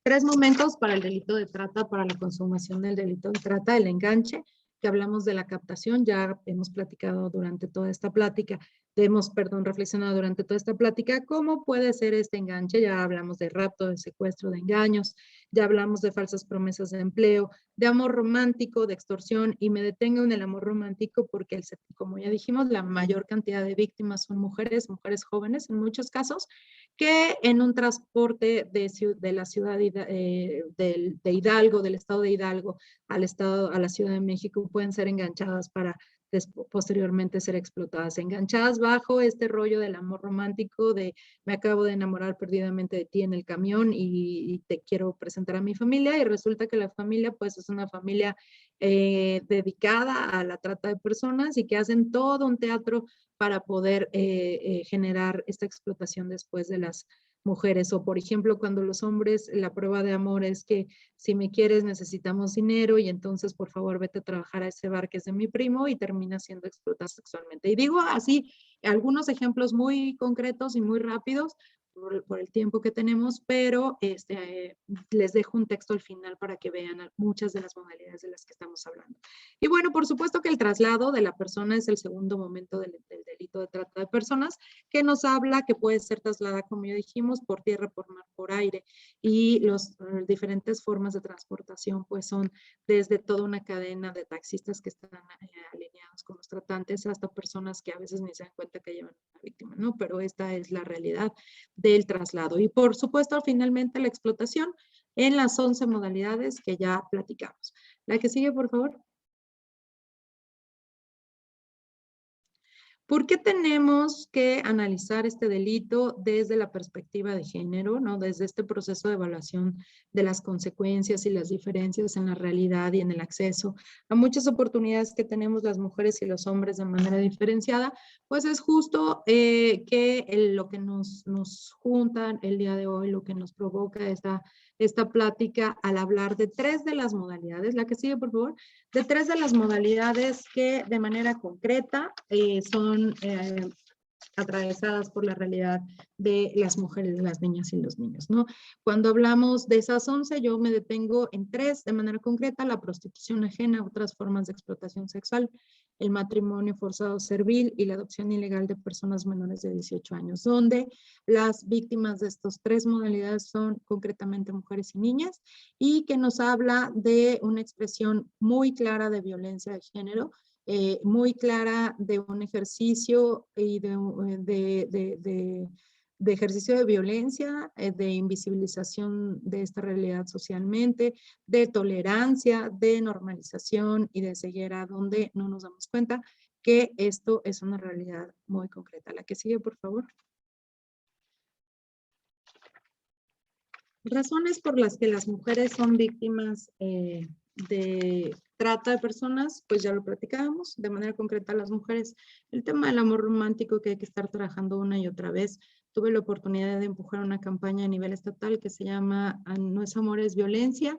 3 momentos para el delito de trata, para la consumación del delito de trata: el enganche, que hablamos de la captación, ya hemos platicado durante toda esta plática, reflexionado durante toda esta plática, cómo puede ser este enganche. Ya hablamos de rapto, de secuestro, de engaños, ya hablamos de falsas promesas de empleo, de amor romántico, de extorsión, y me detengo en el amor romántico porque, como ya dijimos, la mayor cantidad de víctimas son mujeres jóvenes en muchos casos, que en un transporte de la ciudad de Hidalgo, del estado de Hidalgo a la Ciudad de México, pueden ser enganchadas para posteriormente ser explotadas, enganchadas bajo este rollo del amor romántico, de me acabo de enamorar perdidamente de ti en el camión y te quiero presentar a mi familia, y resulta que la familia pues es una familia dedicada a la trata de personas y que hacen todo un teatro para poder generar esta explotación después de las mujeres. O por ejemplo, cuando los hombres, la prueba de amor es que si me quieres necesitamos dinero y entonces por favor vete a trabajar a ese bar que es de mi primo, y termina siendo explotada sexualmente. Y digo así algunos ejemplos muy concretos y muy rápidos por el tiempo que tenemos, pero les dejo un texto al final para que vean muchas de las modalidades de las que estamos hablando. Y bueno, por supuesto que el traslado de la persona es el segundo momento del delito de trata de personas, que nos habla que puede ser trasladada, como ya dijimos, por tierra, por mar, por aire, y las diferentes formas de transportación pues son desde toda una cadena de taxistas que están alineados con los tratantes hasta personas que a veces ni se dan cuenta que llevan a una víctima, ¿no? Pero esta es la realidad del traslado. Y por supuesto, finalmente, la explotación en las 11 modalidades que ya platicamos. La que sigue, por favor. ¿Por qué tenemos que analizar este delito desde la perspectiva de género, ¿no? Desde este proceso de evaluación de las consecuencias y las diferencias en la realidad y en el acceso a muchas oportunidades que tenemos las mujeres y los hombres de manera diferenciada? Pues es justo lo que nos junta el día de hoy, lo que nos provoca esta plática al hablar de 3 de las modalidades. La que sigue, por favor. De 3 de las modalidades que de manera concreta son atravesadas por la realidad de las mujeres, de las niñas y los niños, ¿no? Cuando hablamos de esas 11, yo me detengo en 3 de manera concreta: la prostitución ajena, otras formas de explotación sexual, el matrimonio forzado servil y la adopción ilegal de personas menores de 18 años, donde las víctimas de estas 3 modalidades son concretamente mujeres y niñas, y que nos habla de una expresión muy clara de violencia de género, muy clara de un ejercicio y de ejercicio de violencia, de invisibilización de esta realidad socialmente, de tolerancia, de normalización y de ceguera, donde no nos damos cuenta que esto es una realidad muy concreta. La que sigue, por favor. Razones por las que las mujeres son víctimas de trata de personas, pues ya lo platicábamos, de manera concreta las mujeres. El tema del amor romántico, que hay que estar trabajando una y otra vez. Tuve la oportunidad de empujar una campaña a nivel estatal que se llama No es amor, es violencia.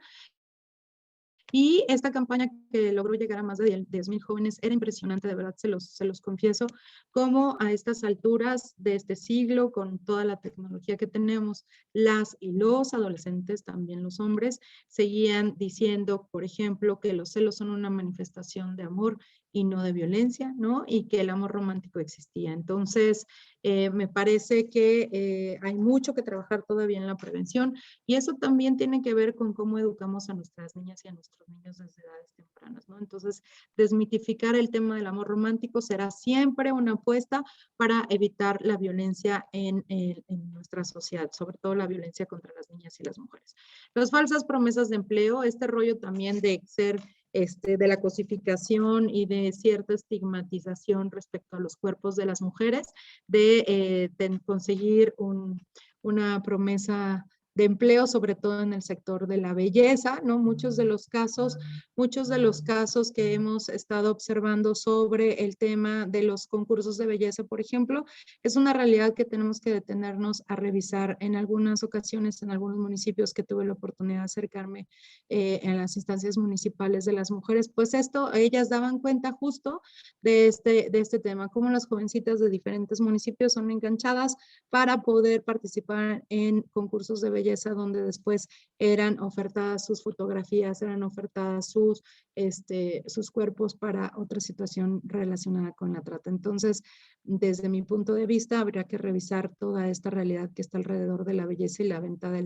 Y esta campaña, que logró llegar a más de 10,000 jóvenes, era impresionante, de verdad, se los confieso, cómo a estas alturas de este siglo, con toda la tecnología que tenemos, las y los adolescentes, también los hombres, seguían diciendo, por ejemplo, que los celos son una manifestación de amor, y no de violencia, ¿no? Y que el amor romántico existía. Entonces, me parece que hay mucho que trabajar todavía en la prevención y eso también tiene que ver con cómo educamos a nuestras niñas y a nuestros niños desde edades tempranas, ¿no? Entonces, desmitificar el tema del amor romántico será siempre una apuesta para evitar la violencia en nuestra sociedad, sobre todo la violencia contra las niñas y las mujeres. Las falsas promesas de empleo, este rollo también de ser de la cosificación y de cierta estigmatización respecto a los cuerpos de las mujeres, de conseguir una promesa de empleo, sobre todo en el sector de la belleza, ¿no? Muchos de los casos que hemos estado observando sobre el tema de los concursos de belleza, por ejemplo, es una realidad que tenemos que detenernos a revisar. En algunas ocasiones, en algunos municipios que tuve la oportunidad de acercarme en las instancias municipales de las mujeres, pues ellas daban cuenta justo de este tema, cómo las jovencitas de diferentes municipios son enganchadas para poder participar en concursos de belleza donde después eran ofertadas sus fotografías, eran ofertadas sus cuerpos para otra situación relacionada con la trata. Entonces, desde mi punto de vista, habría que revisar toda esta realidad que está alrededor de la belleza y la venta de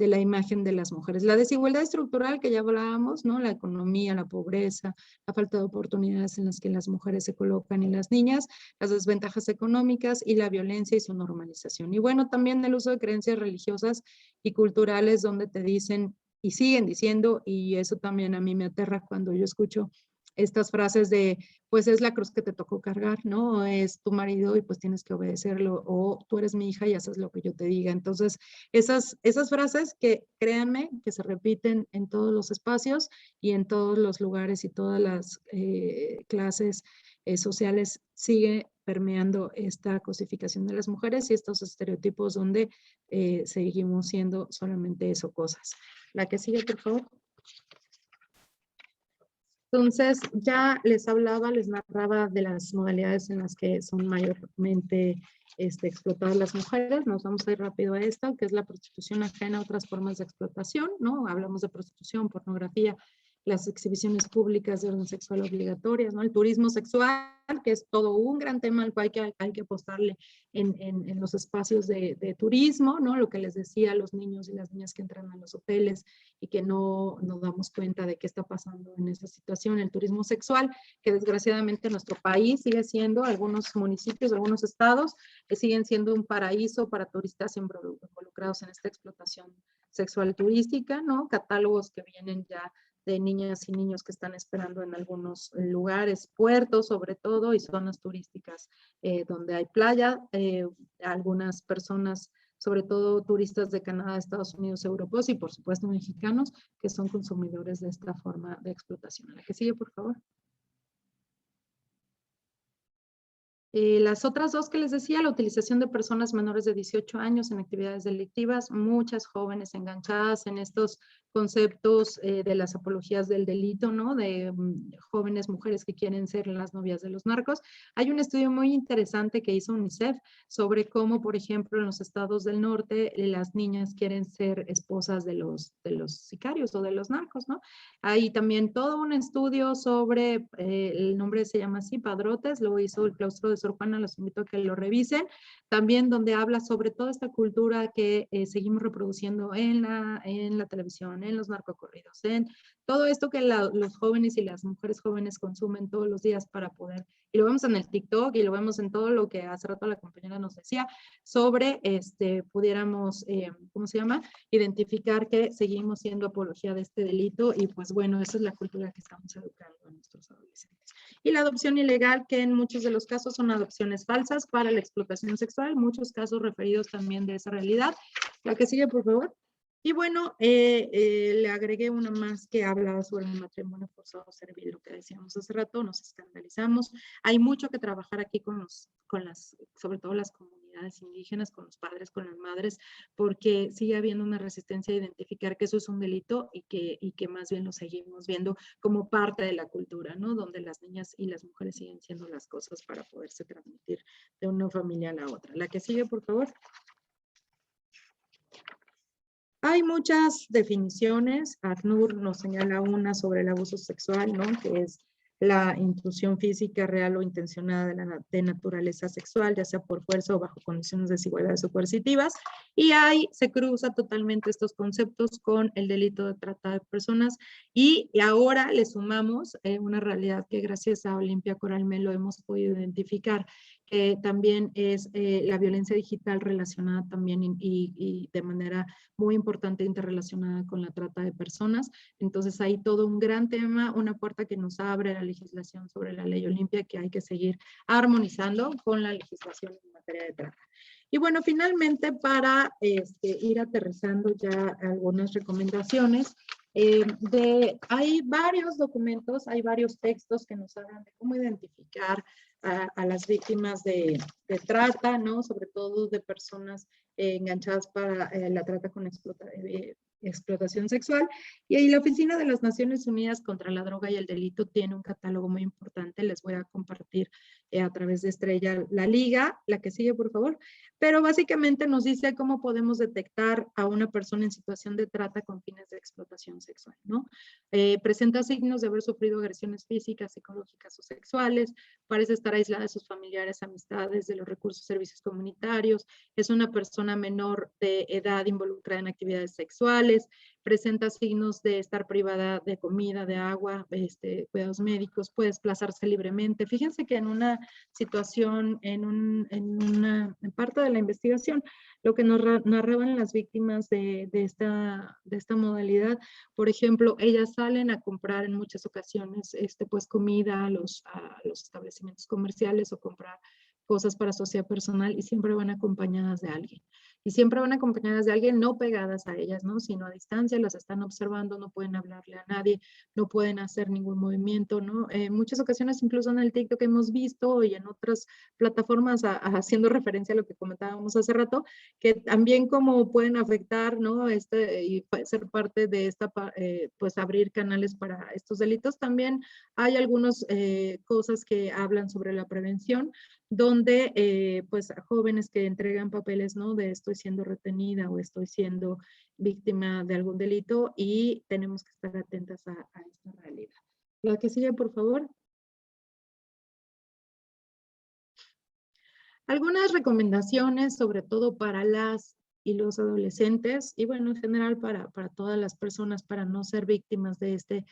la imagen de las mujeres. La desigualdad estructural que ya hablábamos, ¿no? La economía, la pobreza, la falta de oportunidades en las que las mujeres se colocan y las niñas, las desventajas económicas y la violencia y su normalización. Y bueno, también el uso de creencias religiosas y culturales donde te dicen y siguen diciendo, y eso también a mí me aterra cuando yo escucho estas frases de, pues es la cruz que te tocó cargar, ¿no? Es tu marido y pues tienes que obedecerlo, o tú eres mi hija y haces lo que yo te diga. Entonces, esas frases que créanme que se repiten en todos los espacios y en todos los lugares y todas las clases sociales, sigue permeando esta cosificación de las mujeres y estos estereotipos donde seguimos siendo solamente eso, cosas. La que sigue, por favor. Entonces, ya les narraba de las modalidades en las que son mayormente explotadas las mujeres. Nos vamos a ir rápido a esta, que es la prostitución ajena a otras formas de explotación, ¿no? Hablamos de prostitución, pornografía, las exhibiciones públicas de orden sexual obligatorias, ¿no? El turismo sexual, que es todo un gran tema al cual hay que apostarle en los espacios de turismo, ¿no? Lo que les decía a los niños y las niñas que entran a los hoteles y que no nos damos cuenta de qué está pasando en esa situación. El turismo sexual, que desgraciadamente en nuestro país sigue siendo, algunos municipios, algunos estados, siguen siendo un paraíso para turistas involucrados en esta explotación sexual turística, ¿no? Catálogos que vienen ya de niñas y niños que están esperando en algunos lugares, puertos sobre todo, y zonas turísticas donde hay playa. Algunas personas, sobre todo turistas de Canadá, Estados Unidos, europeos y por supuesto mexicanos, que son consumidores de esta forma de explotación. La que sigue, por favor. Las otras dos que les decía, la utilización de personas menores de 18 años en actividades delictivas, muchas jóvenes enganchadas en estos conceptos de las apologías del delito, ¿no? De jóvenes mujeres que quieren ser las novias de los narcos. Hay un estudio muy interesante que hizo UNICEF sobre cómo, por ejemplo, en los estados del norte, las niñas quieren ser esposas de los sicarios o de los narcos, ¿no? Hay también todo un estudio sobre, el nombre se llama así, Padrotes, lo hizo el claustro de Sor Juana, los invito a que lo revisen, también donde habla sobre toda esta cultura que seguimos reproduciendo en la televisión, en los narcocorridos, en todo esto que los jóvenes y las mujeres jóvenes consumen todos los días para poder, y lo vemos en el TikTok y lo vemos en todo lo que hace rato la compañera nos decía, sobre, pudiéramos, ¿cómo se llama? Identificar que seguimos siendo apología de este delito y pues bueno, esa es la cultura que estamos educando a nuestros adolescentes. Y la adopción ilegal, que en muchos de los casos son adopciones falsas para la explotación sexual, muchos casos referidos también de esa realidad. La que sigue, por favor. Y bueno, le agregué una más que habla sobre el matrimonio forzado servil, lo que decíamos hace rato, nos escandalizamos. Hay mucho que trabajar aquí sobre todo las comunidades indígenas, con los padres, con las madres, porque sigue habiendo una resistencia a identificar que eso es un delito y que más bien lo seguimos viendo como parte de la cultura, ¿no? Donde las niñas y las mujeres siguen siendo las cosas para poderse transmitir de una familia a la otra. La que sigue, por favor. Hay muchas definiciones. ACNUR nos señala una sobre el abuso sexual, ¿no? Que es la intrusión física real o intencionada de naturaleza sexual, ya sea por fuerza o bajo condiciones de desigualdades o coercitivas. Y ahí se cruza totalmente estos conceptos con el delito de trata de personas. Y ahora le sumamos una realidad que gracias a Olimpia Coral Melo hemos podido identificar, que también es la violencia digital relacionada también y de manera muy importante interrelacionada con la trata de personas. Entonces hay todo un gran tema, una puerta que nos abre la legislación sobre la ley Olimpia que hay que seguir armonizando con la legislación en materia de trata. Y bueno, finalmente para ir aterrizando ya algunas recomendaciones, hay varios documentos, hay varios textos que nos hablan de cómo identificar a las víctimas de trata, ¿no? Sobre todo de personas enganchadas para la trata con explotación sexual. Y ahí la Oficina de las Naciones Unidas contra la Droga y el Delito tiene un catálogo muy importante. Les voy a compartir a través de Estrella la liga, la que sigue, por favor. Pero básicamente nos dice cómo podemos detectar a una persona en situación de trata con fines de explotación sexual, ¿no? Presenta signos de haber sufrido agresiones físicas, psicológicas o sexuales, parece estar aislada de sus familiares, amistades, de los recursos, servicios comunitarios, es una persona menor de edad involucrada en actividades sexuales, presenta signos de estar privada de comida, de agua, cuidados médicos, puede desplazarse libremente. Fíjense que en una situación, en parte de la investigación, lo que nos narraban las víctimas de esta modalidad, por ejemplo, ellas salen a comprar en muchas ocasiones pues comida a los establecimientos comerciales o comprar cosas para sociedad personal y siempre van acompañadas de alguien. Y siempre van acompañadas de alguien, no pegadas a ellas, ¿no? Sino a distancia, las están observando, no pueden hablarle a nadie, no pueden hacer ningún movimiento, ¿no? En muchas ocasiones, incluso en el TikTok que hemos visto y en otras plataformas, haciendo referencia a lo que comentábamos hace rato, que también como pueden afectar, ¿no? Y ser parte de esta, pues abrir canales para estos delitos. También hay algunas cosas que hablan sobre la prevención, donde pues jóvenes que entregan papeles, ¿no? De estoy siendo retenida o estoy siendo víctima de algún delito y tenemos que estar atentas a esta realidad. La que sigue, por favor. Algunas recomendaciones, sobre todo para las y los adolescentes, y bueno, en general para todas las personas, para no ser víctimas de este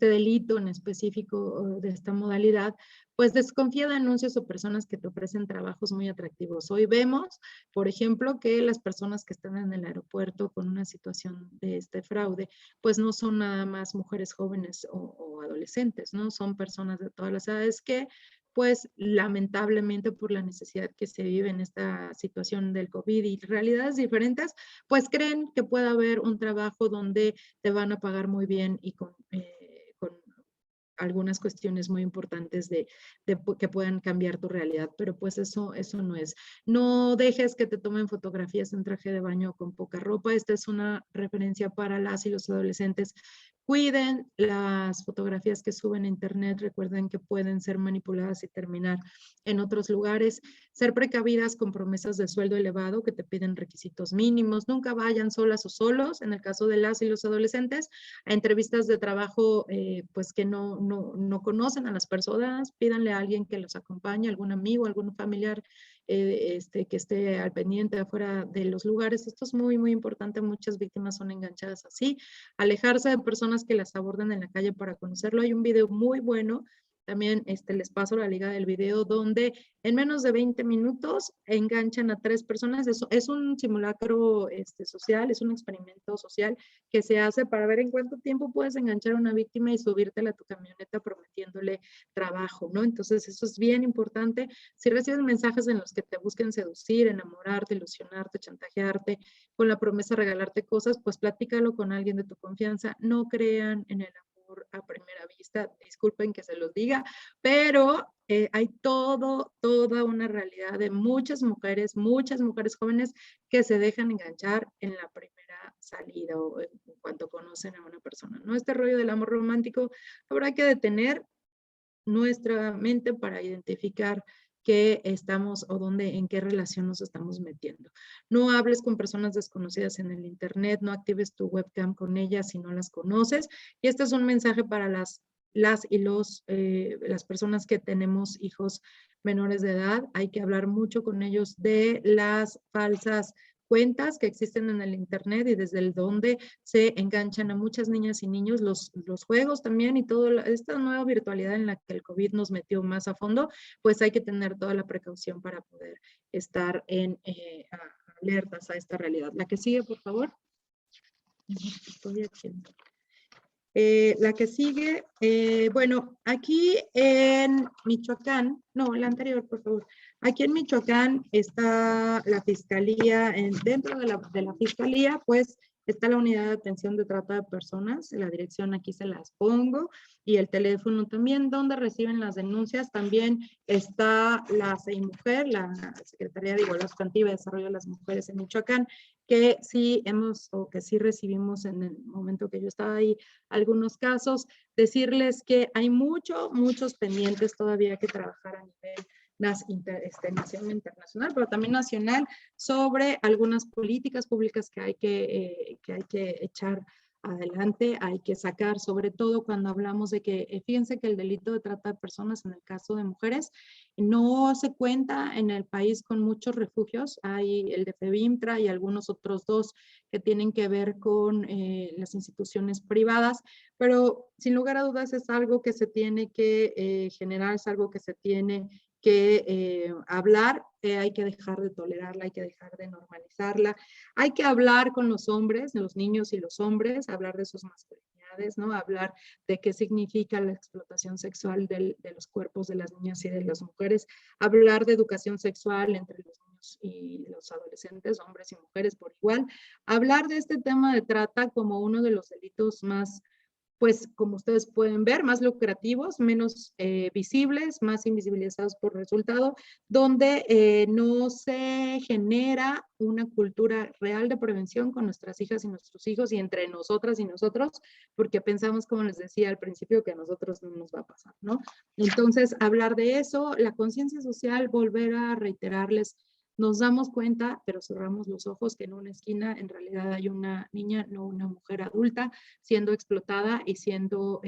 delito en específico, de esta modalidad, pues desconfía de anuncios o personas que te ofrecen trabajos muy atractivos. Hoy vemos, por ejemplo, que las personas que están en el aeropuerto con una situación de este fraude, pues no son nada más mujeres jóvenes o adolescentes, ¿no? Son personas de todas las edades que pues lamentablemente por la necesidad que se vive en esta situación del COVID y realidades diferentes, pues creen que puede haber un trabajo donde te van a pagar muy bien y con algunas cuestiones muy importantes que puedan cambiar tu realidad, pero pues eso no es. No dejes que te tomen fotografías en traje de baño con poca ropa. Esta es una referencia para las y los adolescentes. Cuiden las fotografías que suben a internet, recuerden que pueden ser manipuladas y terminar en otros lugares. Ser precavidas con promesas de sueldo elevado que te piden requisitos mínimos. Nunca vayan solas o solos, en el caso de las y los adolescentes, a entrevistas de trabajo pues que no conocen a las personas. Pídanle a alguien que los acompañe, algún amigo, algún familiar que esté al pendiente afuera de los lugares. Esto es muy, muy importante. Muchas víctimas son enganchadas así. Alejarse de personas que las abordan en la calle para conocerlo. Hay un video muy bueno, también les paso la liga del video, donde en menos de 20 minutos enganchan a 3 personas. Eso es un simulacro social, es un experimento social que se hace para ver en cuánto tiempo puedes enganchar a una víctima y subírtela a tu camioneta prometiéndole trabajo, ¿no? Entonces eso es bien importante. Si recibes mensajes en los que te busquen seducir, enamorarte, ilusionarte, chantajearte, con la promesa de regalarte cosas, pues platícalo con alguien de tu confianza. No crean en el amor a primera vista, disculpen que se los diga, pero hay toda una realidad de muchas mujeres jóvenes que se dejan enganchar en la primera salida o en cuanto conocen a una persona, ¿no? Este rollo del amor romántico habrá que detener nuestra mente para identificar qué estamos o dónde, en qué relación nos estamos metiendo. No hables con personas desconocidas en el internet, no actives tu webcam con ellas si no las conoces. Y este es un mensaje para las las personas que tenemos hijos menores de edad. Hay que hablar mucho con ellos de las falsas cuentas que existen en el internet y desde el donde se enganchan a muchas niñas y niños, los juegos también y toda esta nueva virtualidad en la que el COVID nos metió más a fondo, pues hay que tener toda la precaución para poder estar alertas a esta realidad. La que sigue, por favor. Estoy haciendo. La que sigue, bueno, aquí en Michoacán, no, la anterior, por favor. Aquí en Michoacán está la fiscalía, dentro de la fiscalía, pues está la unidad de atención de trata de personas, la dirección aquí se las pongo, y el teléfono también, donde reciben las denuncias. También está la CEIMujer, la Secretaría de Igualdad Sustantiva y Desarrollo de las Mujeres en Michoacán, que sí que sí recibimos en el momento que yo estaba ahí algunos casos. Decirles que hay muchos pendientes todavía que trabajar a nivel nacional, internacional, pero también nacional, sobre algunas políticas públicas que hay que echar adelante, hay que sacar, sobre todo cuando hablamos de que, fíjense que el delito de trata de personas en el caso de mujeres no se cuenta en el país con muchos refugios. Hay el de FEBIMTRA y algunos otros dos que tienen que ver con las instituciones privadas, pero sin lugar a dudas es algo que se tiene que generar, es algo que se tiene que hablar, hay que dejar de tolerarla, hay que dejar de normalizarla, hay que hablar con los hombres, los niños y los hombres, hablar de sus masculinidades, ¿no? Hablar de qué significa la explotación sexual de los cuerpos de las niñas y de las mujeres, hablar de educación sexual entre los niños y los adolescentes, hombres y mujeres por igual, hablar de este tema de trata como uno de los delitos más, pues como ustedes pueden ver, más lucrativos, menos visibles, más invisibilizados por resultado, donde no se genera una cultura real de prevención con nuestras hijas y nuestros hijos y entre nosotras y nosotros, porque pensamos, como les decía al principio, que a nosotros no nos va a pasar, ¿no? Entonces, hablar de eso, la conciencia social, volver a reiterarles, nos damos cuenta, pero cerramos los ojos, que en una esquina en realidad hay una niña, no una mujer adulta, siendo explotada y siendo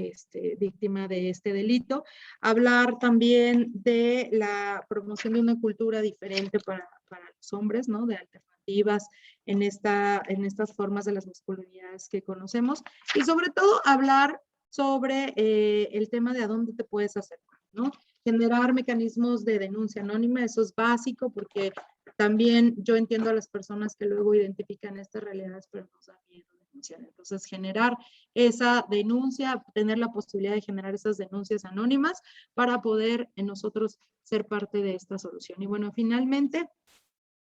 víctima de este delito. Hablar también de la promoción de una cultura diferente para los hombres, ¿no? De alternativas en estas formas de las masculinidades que conocemos. Y sobre todo hablar sobre el tema de a dónde te puedes acercar, ¿no? Generar mecanismos de denuncia anónima, eso es básico porque también yo entiendo a las personas que luego identifican estas realidades, pero nos da miedo denunciar. Entonces, generar esa denuncia, tener la posibilidad de generar esas denuncias anónimas para poder nosotros ser parte de esta solución. Y bueno, finalmente,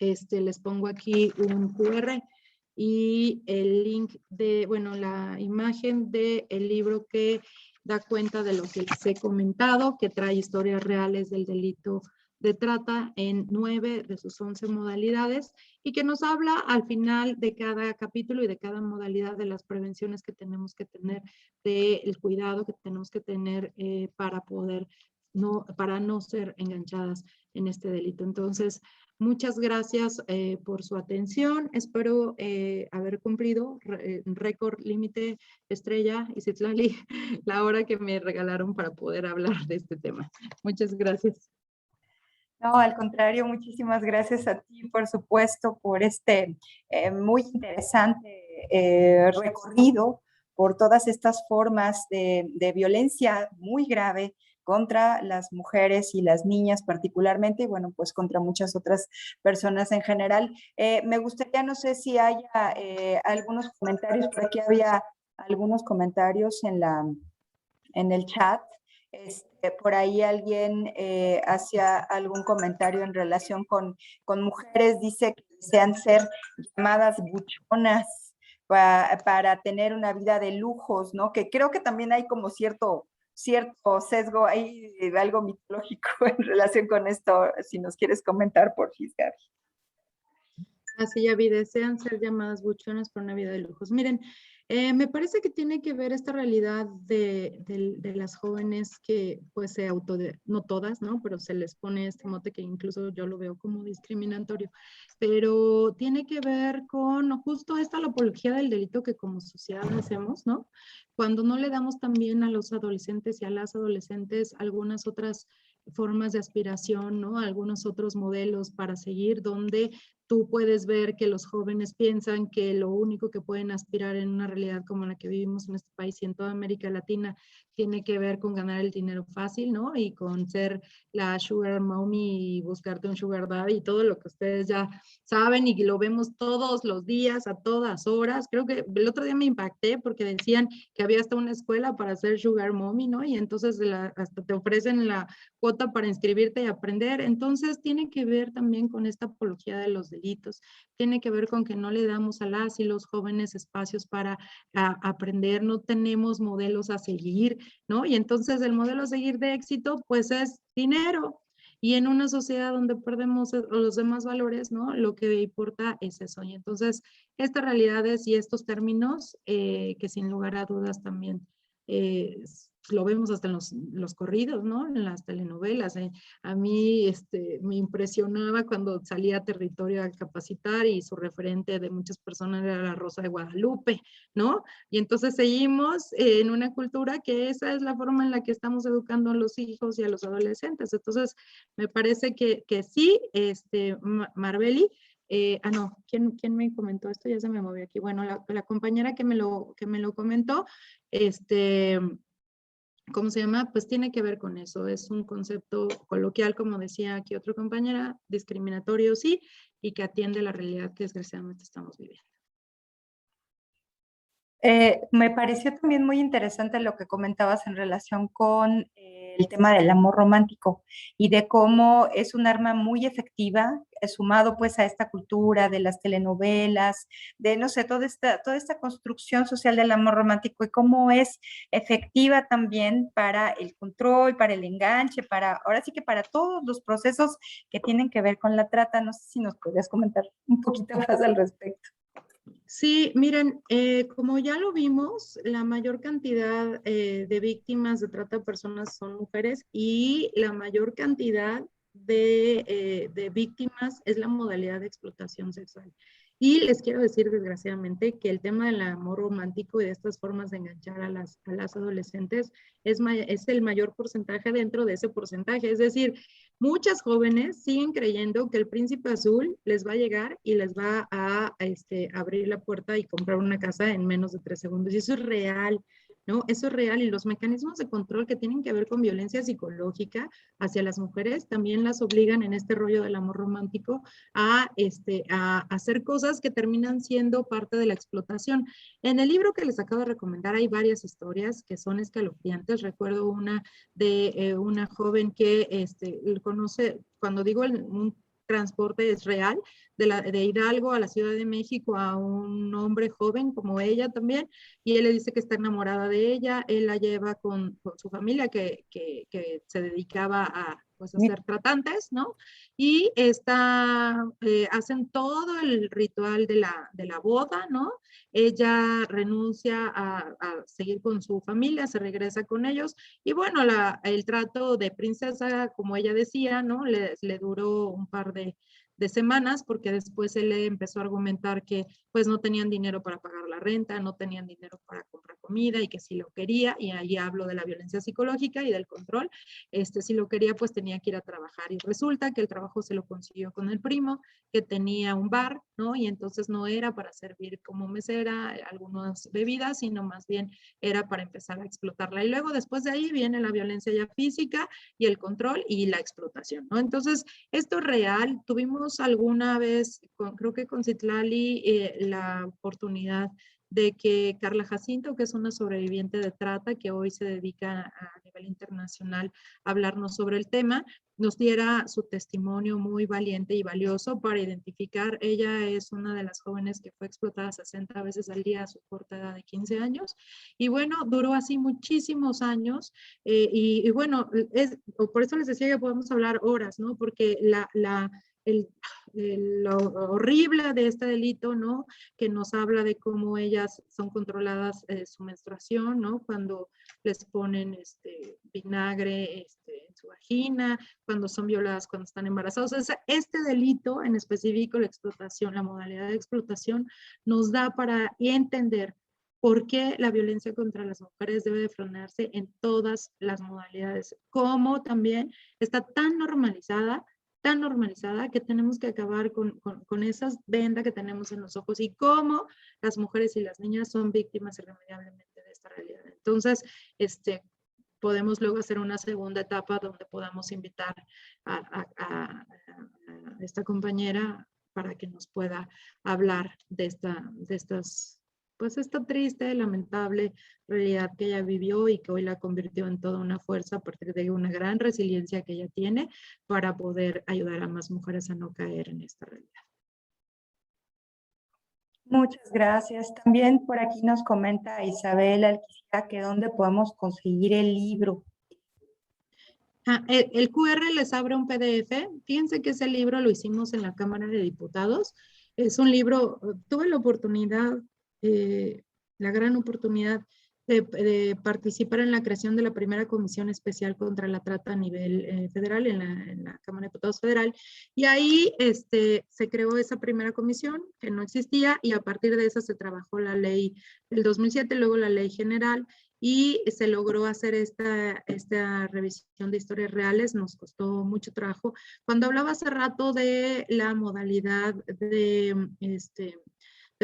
les pongo aquí un QR y el link de, bueno, la imagen del libro que da cuenta de lo que les he comentado, que trae historias reales del delito de trata en 9 de sus 11 modalidades y que nos habla al final de cada capítulo y de cada modalidad de las prevenciones que tenemos que tener, del cuidado que tenemos que tener para no ser enganchadas en este delito. Entonces, muchas gracias por su atención. Espero haber cumplido récord, límite, estrella y Citlali, la hora que me regalaron para poder hablar de este tema. Muchas gracias.
No, al contrario, muchísimas gracias a ti, por supuesto, por este muy interesante recorrido por todas estas formas de violencia muy grave contra las mujeres y las niñas particularmente, y bueno, pues contra muchas otras personas en general. Me gustaría, no sé si haya algunos comentarios, por aquí había algunos comentarios en el chat. Por ahí alguien hacía algún comentario en relación con mujeres, dice que desean ser llamadas buchonas para tener una vida de lujos, ¿no? Que creo que también hay como cierto sesgo ahí, algo mitológico en relación con esto, si nos quieres comentar, por Gaby.
Así ya vi, desean ser llamadas buchonas por una vida de lujos. Miren, me parece que tiene que ver esta realidad de las jóvenes que pues no todas, ¿no? Pero se les pone este mote que incluso yo lo veo como discriminatorio, pero tiene que ver con justo esta la apología del delito que como sociedad hacemos, ¿no? Cuando no le damos también a los adolescentes y a las adolescentes algunas otras formas de aspiración, ¿no? Algunos otros modelos para seguir donde tú puedes ver que los jóvenes piensan que lo único que pueden aspirar en una realidad como la que vivimos en este país y en toda América Latina tiene que ver con ganar el dinero fácil, ¿no? Y con ser la sugar mommy y buscarte un sugar daddy y todo lo que ustedes ya saben y lo vemos todos los días, a todas horas. Creo que el otro día me impacté porque decían que había hasta una escuela para ser sugar mommy, ¿no? Y entonces hasta te ofrecen la cuota para inscribirte y aprender. Entonces tiene que ver también con esta apología de los delitos, tiene que ver con que no le damos a las y los jóvenes espacios para aprender, no tenemos modelos a seguir, ¿no? Y entonces el modelo a seguir de éxito pues es dinero. Y en una sociedad donde perdemos los demás valores, ¿no? Lo que importa es eso. Y entonces, estas realidades y estos términos, que sin lugar a dudas también lo vemos hasta en los corridos, ¿no? En las telenovelas. A mí me impresionaba cuando salía a Territorio a capacitar y su referente de muchas personas era la Rosa de Guadalupe, ¿no? Y entonces seguimos en una cultura que esa es la forma en la que estamos educando a los hijos y a los adolescentes. Entonces, me parece que sí, Marbeli, no, ¿quién me comentó esto? Ya se me movió aquí. Bueno, la compañera que me lo comentó, ¿cómo se llama? Pues tiene que ver con eso. Es un concepto coloquial, como decía aquí otra compañera, discriminatorio sí, y que atiende la realidad que desgraciadamente estamos viviendo.
Me pareció también muy interesante lo que comentabas en relación con el tema del amor romántico y de cómo es un arma muy efectiva, sumado pues a esta cultura de las telenovelas, de no sé, toda esta construcción social del amor romántico y cómo es efectiva también para el control, para el enganche, ahora sí que para todos los procesos que tienen que ver con la trata. No sé si nos podrías comentar un poquito más al respecto.
Sí, miren, como ya lo vimos, la mayor cantidad de víctimas de trata de personas son mujeres y la mayor cantidad de víctimas es la modalidad de explotación sexual. Y les quiero decir, desgraciadamente, que el tema del amor romántico y de estas formas de enganchar a las adolescentes es el mayor porcentaje dentro de ese porcentaje. Es decir, muchas jóvenes siguen creyendo que el príncipe azul les va a llegar y les va a abrir la puerta y comprar una casa en menos de 3 segundos. Y eso es real, ¿no? Eso es real. Y los mecanismos de control que tienen que ver con violencia psicológica hacia las mujeres también las obligan en este rollo del amor romántico a hacer cosas que terminan siendo parte de la explotación. En el libro que les acabo de recomendar hay varias historias que son escalofriantes. Recuerdo una de una joven que conoce, cuando digo un transporte es real, de Hidalgo a la Ciudad de México a un hombre joven como ella también, y él le dice que está enamorada de ella, él la lleva con su familia que se dedicaba a pues a ser tratantes, ¿no? Y hacen todo el ritual de la boda, ¿no? Ella renuncia a seguir con su familia, se regresa con ellos, y bueno, el trato de princesa, como ella decía, ¿no? Le duró un par de semanas, porque después él le empezó a argumentar que pues no tenían dinero para pagar la renta, no tenían dinero para comprar comida y que si lo quería, y ahí hablo de la violencia psicológica y del control, si lo quería pues tenía que ir a trabajar, y resulta que el trabajo se lo consiguió con el primo, que tenía un bar, ¿no? Y entonces no era para servir como mesera algunas bebidas, sino más bien era para empezar a explotarla. Y luego después de ahí viene la violencia ya física y el control y la explotación, ¿no? Entonces, esto es real. Tuvimos alguna vez, creo que con Citlali, la oportunidad de que Carla Jacinto, que es una sobreviviente de trata, que hoy se dedica a nivel internacional a hablarnos sobre el tema, nos diera su testimonio muy valiente y valioso para identificar. Ella es una de las jóvenes que fue explotada 60 veces al día a su corta edad de 15 años. Y bueno, duró así muchísimos años. Y bueno, por eso les decía que podemos hablar horas, ¿no? Porque lo horrible de este delito, ¿no? Que nos habla de cómo ellas son controladas su menstruación, ¿no? Cuando les ponen vinagre en su vagina, cuando son violadas, cuando están embarazadas. O sea, este delito en específico, la explotación, la modalidad de explotación, nos da para entender por qué la violencia contra las mujeres debe de frenarse en todas las modalidades, como también está tan normalizada que tenemos que acabar con esas vendas que tenemos en los ojos y cómo las mujeres y las niñas son víctimas irremediablemente de esta realidad. Entonces, podemos luego hacer una segunda etapa donde podamos invitar a esta compañera para que nos pueda hablar de estas, pues esta triste, lamentable realidad que ella vivió y que hoy la convirtió en toda una fuerza a partir de una gran resiliencia que ella tiene para poder ayudar a más mujeres a no caer en esta realidad.
Muchas gracias. También por aquí nos comenta Isabel Alquicía que dónde podemos conseguir el libro.
El QR les abre un PDF. Fíjense que ese libro lo hicimos en la Cámara de Diputados. Es un libro, tuve la oportunidad, la gran oportunidad de participar en la creación de la primera comisión especial contra la trata a nivel federal en la Cámara de Diputados Federal. Y ahí se creó esa primera comisión que no existía y a partir de esa se trabajó la ley del 2007, luego la ley general. Y se logró hacer esta revisión de historias reales, nos costó mucho trabajo. Cuando hablaba hace rato de la modalidad de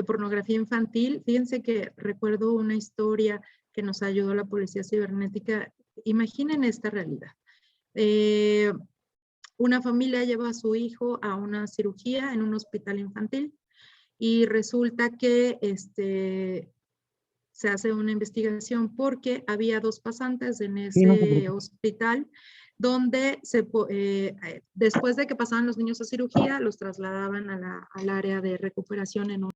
pornografía infantil, fíjense que recuerdo una historia que nos ayudó la Policía Cibernética. Imaginen esta realidad. Una familia lleva a su hijo a una cirugía en un hospital infantil y resulta que se hace una investigación porque había 2 pasantes en ese hospital donde después de que pasaban los niños a cirugía, los trasladaban al área de recuperación en un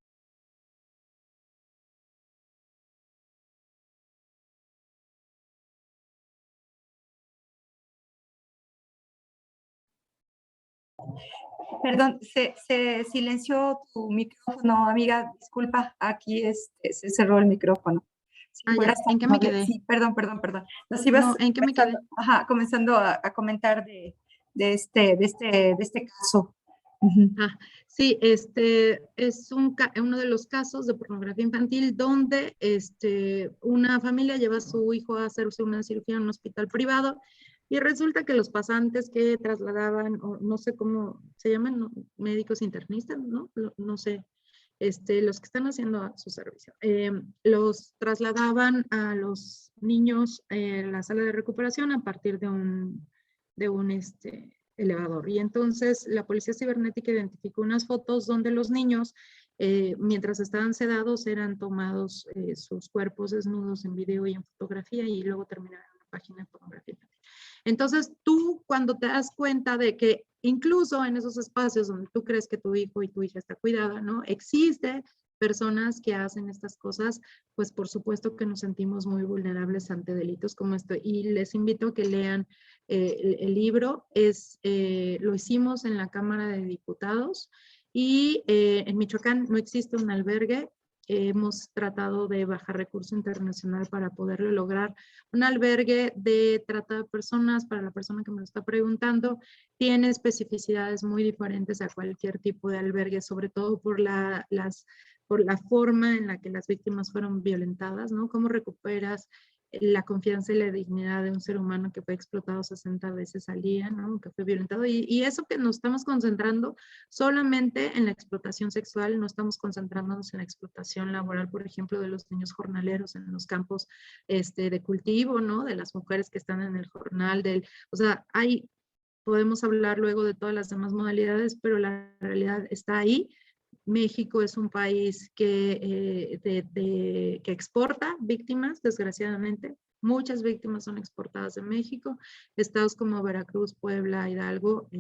Perdón, se silenció tu micrófono, amiga. Disculpa, aquí se cerró el micrófono. Si
ya, ¿en qué me quedé?
Sí, perdón. Nos ibas
No, ¿en qué me quedé?
comenzando a comentar de este caso.
Sí, es uno de los casos de pornografía infantil donde una familia lleva a su hijo a hacerse una cirugía en un hospital privado y resulta que los pasantes que trasladaban, o no sé cómo se llaman, ¿no? Médicos internistas, ¿no? No sé, los que están haciendo su servicio, los trasladaban a los niños en la sala de recuperación a partir de un elevador. Y entonces la Policía Cibernética identificó unas fotos donde los niños, mientras estaban sedados, eran tomados sus cuerpos desnudos en video y en fotografía y luego terminaron en una página de pornografía. Entonces tú, cuando te das cuenta de que incluso en esos espacios donde tú crees que tu hijo y tu hija está cuidada, ¿no? Existe personas que hacen estas cosas, pues por supuesto que nos sentimos muy vulnerables ante delitos como esto. Y les invito a que lean el libro. Lo hicimos en la Cámara de Diputados y en Michoacán no existe un albergue. Hemos tratado de bajar recurso internacional para poderlo lograr. Un albergue de trata de personas, para la persona que me lo está preguntando, tiene especificidades muy diferentes a cualquier tipo de albergue, sobre todo por la forma en la que las víctimas fueron violentadas, ¿no? ¿Cómo recuperas la confianza y la dignidad de un ser humano que fue explotado 60 veces al día, ¿no? Que fue violentado. Y eso que nos estamos concentrando solamente en la explotación sexual, no estamos concentrándonos en la explotación laboral, por ejemplo, de los niños jornaleros en los campos de cultivo, ¿no? De las mujeres que están en el jornal, o sea, podemos hablar luego de todas las demás modalidades, pero la realidad está ahí. México es un país que exporta víctimas, desgraciadamente. Muchas víctimas son exportadas de México. Estados como Veracruz, Puebla, Hidalgo,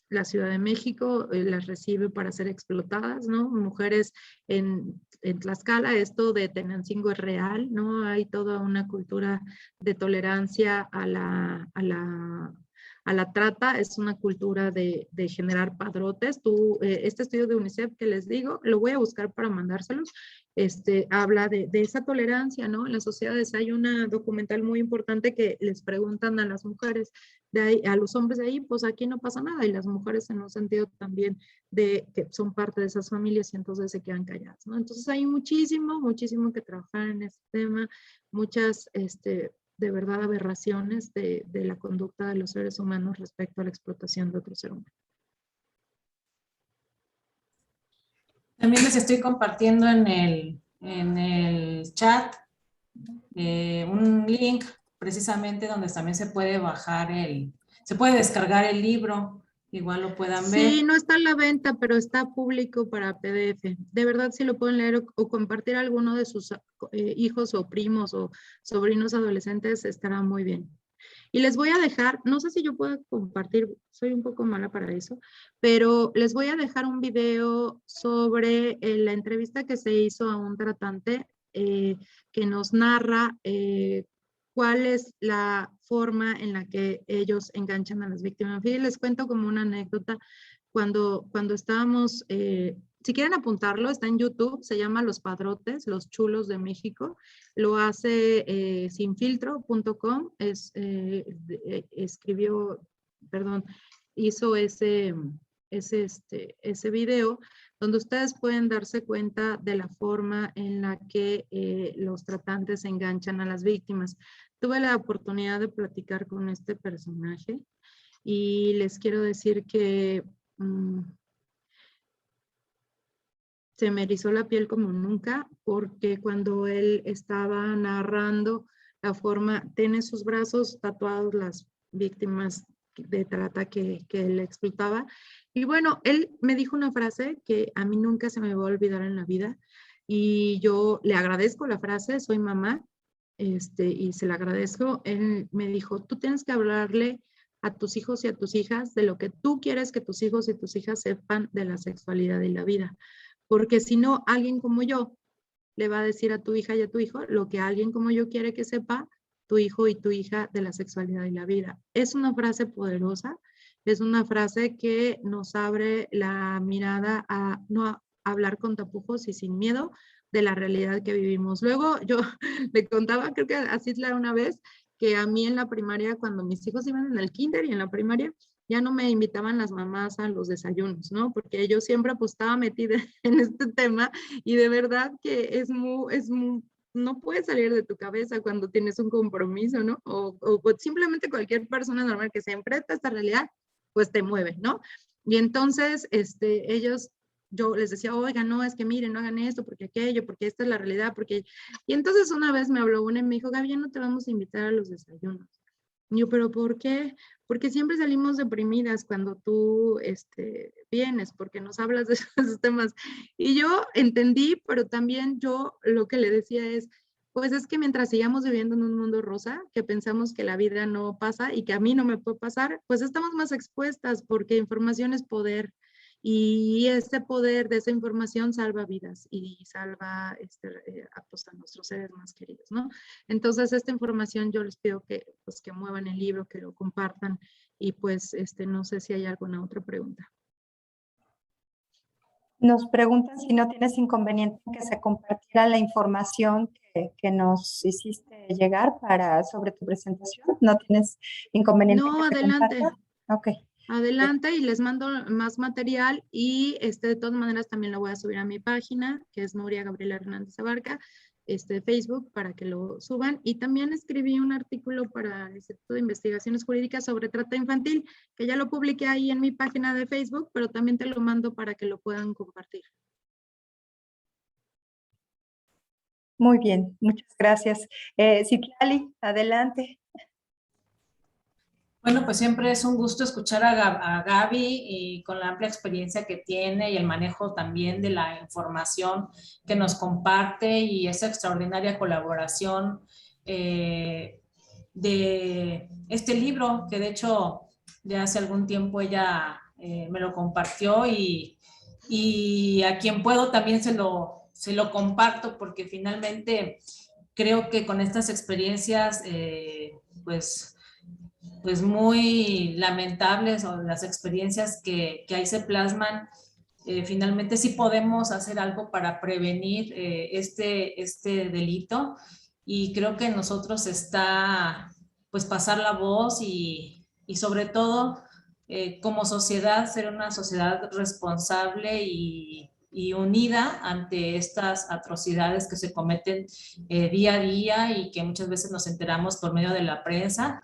la Ciudad de México las recibe para ser explotadas, ¿no? Mujeres en Tlaxcala, esto de Tenancingo es real, ¿no? Hay toda una cultura de tolerancia a a la trata, es una cultura de generar padrotes. Este estudio de UNICEF que les digo, lo voy a buscar para mandárselos, habla de esa tolerancia, ¿no? En las sociedades hay una documental muy importante que les preguntan a las mujeres, de ahí, a los hombres de ahí, pues aquí no pasa nada, y las mujeres en un sentido también de que son parte de esas familias y entonces se quedan calladas, ¿no? Entonces hay muchísimo, muchísimo que trabajar en este tema, muchas, de verdad, aberraciones de la conducta de los seres humanos respecto a la explotación de otro ser humano.
También les estoy compartiendo en el chat un link precisamente donde también se puede bajar se puede descargar el libro, igual lo puedan ver.
Sí, no está a la venta, pero está público para PDF. De verdad, si lo pueden leer o compartir a alguno de sus hijos o primos o sobrinos adolescentes, estará muy bien. Y les voy a dejar, no sé si yo puedo compartir, soy un poco mala para eso, pero les voy a dejar un video sobre la entrevista que se hizo a un tratante que nos narra cuál es la forma en la que ellos enganchan a las víctimas. Y les cuento como una anécdota, cuando estábamos, si quieren apuntarlo, está en YouTube, se llama Los Padrotes, Los Chulos de México, lo hace sinfiltro.com, hizo ese video, donde ustedes pueden darse cuenta de la forma en la que los tratantes enganchan a las víctimas. Tuve la oportunidad de platicar con este personaje y les quiero decir que se me erizó la piel como nunca, porque cuando él estaba narrando la forma, tiene sus brazos tatuados las víctimas de trata que él explotaba. Y bueno, él me dijo una frase que a mí nunca se me va a olvidar en la vida, y yo le agradezco la frase, soy mamá, y se la agradezco. Él me dijo, tú tienes que hablarle a tus hijos y a tus hijas de lo que tú quieres que tus hijos y tus hijas sepan de la sexualidad y la vida. Porque si no, alguien como yo le va a decir a tu hija y a tu hijo lo que alguien como yo quiere que sepa tu hijo y tu hija de la sexualidad y la vida. Es una frase poderosa, es una frase que nos abre la mirada a no hablar con tapujos y sin miedo de la realidad que vivimos. Luego yo le contaba, creo que a Citla una vez, que a mí en la primaria, cuando mis hijos iban en el kinder y en la primaria, ya no me invitaban las mamás a los desayunos, ¿no? Porque yo siempre pues estaba metida en este tema y de verdad que no puedes salir de tu cabeza cuando tienes un compromiso, ¿no? O simplemente cualquier persona normal que se enfrenta a esta realidad, pues te mueve, ¿no? Y entonces, yo les decía, oiga, no, es que miren, no hagan esto, porque aquello, porque esta es la realidad, porque... Y entonces una vez me habló una y me dijo, Gaby, ya no te vamos a invitar a los desayunos. Y yo, ¿pero por qué? Porque siempre salimos deprimidas cuando tú vienes, porque nos hablas de esos temas. Y yo entendí, pero también yo lo que le decía es, pues es que mientras sigamos viviendo en un mundo rosa, que pensamos que la vida no pasa y que a mí no me puede pasar, pues estamos más expuestas porque información es poder. Y este poder de esa información salva vidas y salva pues, a nuestros seres más queridos, ¿no? Entonces, esta información yo les pido que, pues, que muevan el libro, que lo compartan y pues no sé si hay alguna otra pregunta.
Nos preguntan si no tienes inconveniente en que se compartiera la información que nos hiciste llegar sobre tu presentación. ¿No tienes inconveniente?
No, adelante.
Ok.
Adelante y les mando más material y de todas maneras también lo voy a subir a mi página, que es Nuria Gabriela Hernández Abarca, Facebook, para que lo suban. Y también escribí un artículo para el Instituto de Investigaciones Jurídicas sobre trata infantil, que ya lo publiqué ahí en mi página de Facebook, pero también te lo mando para que lo puedan compartir.
Muy bien, muchas gracias. Citlali, adelante.
Bueno, pues siempre es un gusto escuchar a Gaby y con la amplia experiencia que tiene y el manejo también de la información que nos comparte y esa extraordinaria colaboración de este libro, que de hecho ya hace algún tiempo ella me lo compartió y a quien puedo también se lo comparto porque finalmente creo que con estas experiencias pues pues muy lamentables o las experiencias que ahí se plasman, finalmente sí podemos hacer algo para prevenir este delito, y creo que en nosotros está pues pasar la voz y sobre todo como sociedad ser una sociedad responsable y unida ante estas atrocidades que se cometen día a día y que muchas veces nos enteramos por medio de la prensa.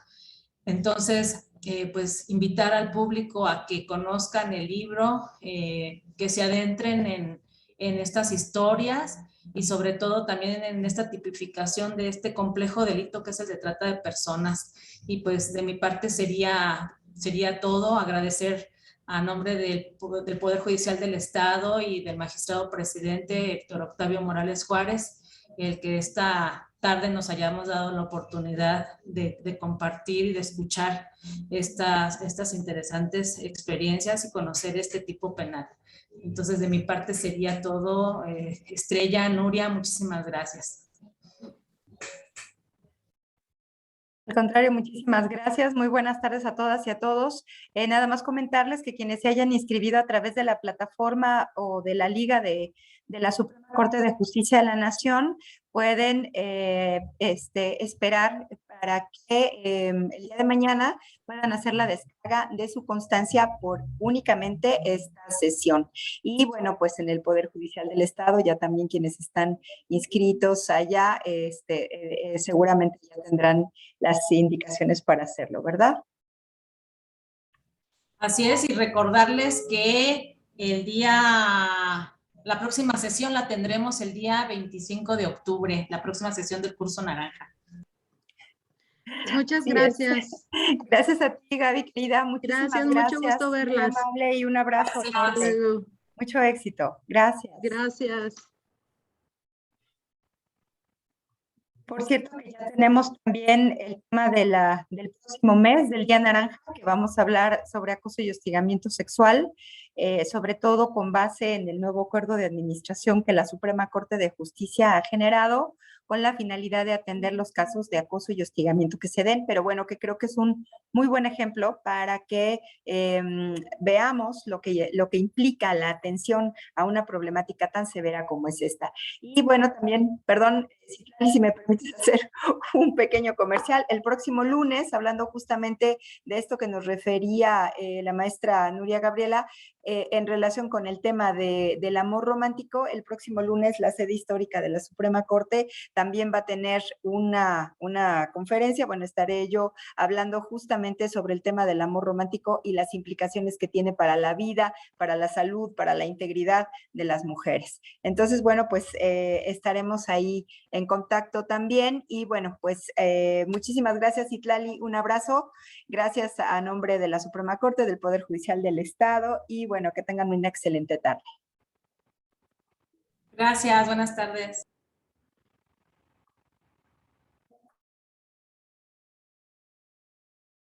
Entonces, pues invitar al público a que conozcan el libro, que se adentren en estas historias y sobre todo también en esta tipificación de este complejo delito que es el de trata de personas. Y pues de mi parte sería todo. Agradecer a nombre del Poder Judicial del Estado y del magistrado presidente Héctor Octavio Morales Juárez, el que esta tarde nos hayamos dado la oportunidad de compartir y de escuchar estas interesantes experiencias y conocer este tipo penal. Entonces, de mi parte sería todo. Estrella, Nuria, muchísimas gracias.
Al contrario, muchísimas gracias. Muy buenas tardes a todas y a todos. Nada más comentarles que quienes se hayan inscrito a través de la plataforma o de la Liga de la Suprema Corte de Justicia de la Nación pueden esperar para que el día de mañana puedan hacer la descarga de su constancia por únicamente esta sesión. Y bueno, pues en el Poder Judicial del Estado ya también quienes están inscritos allá seguramente ya tendrán las indicaciones para hacerlo, ¿verdad?
Así es, y recordarles que la próxima sesión la tendremos el día 25 de octubre, la próxima sesión del curso naranja.
Muchas gracias.
Gracias a ti, Gaby, querida. Muchísimas gracias.
Mucho gusto verlas.
Muy amable y un abrazo.
Hasta luego.
Mucho éxito. Gracias.
Gracias.
Por cierto, que ya tenemos también el tema del próximo mes, del Día Naranja, que vamos a hablar sobre acoso y hostigamiento sexual, sobre todo con base en el nuevo acuerdo de administración que la Suprema Corte de Justicia ha generado con la finalidad de atender los casos de acoso y hostigamiento que se den, pero bueno, que creo que es un muy buen ejemplo para que veamos lo que implica la atención a una problemática tan severa como es esta. Y bueno, también, perdón, si me permites hacer un pequeño comercial, el próximo lunes, hablando justamente de esto que nos refería la maestra Nuria Gabriela, en relación con el tema del amor romántico, el próximo lunes la sede histórica de la Suprema Corte también va a tener una conferencia. Bueno, estaré yo hablando justamente sobre el tema del amor romántico y las implicaciones que tiene para la vida, para la salud, para la integridad de las mujeres. Entonces, bueno, pues estaremos ahí en contacto también. Y bueno, pues muchísimas gracias, Citlali, un abrazo. Gracias a nombre de la Suprema Corte, del Poder Judicial del Estado, y bueno, que tengan una excelente tarde.
Gracias, buenas tardes.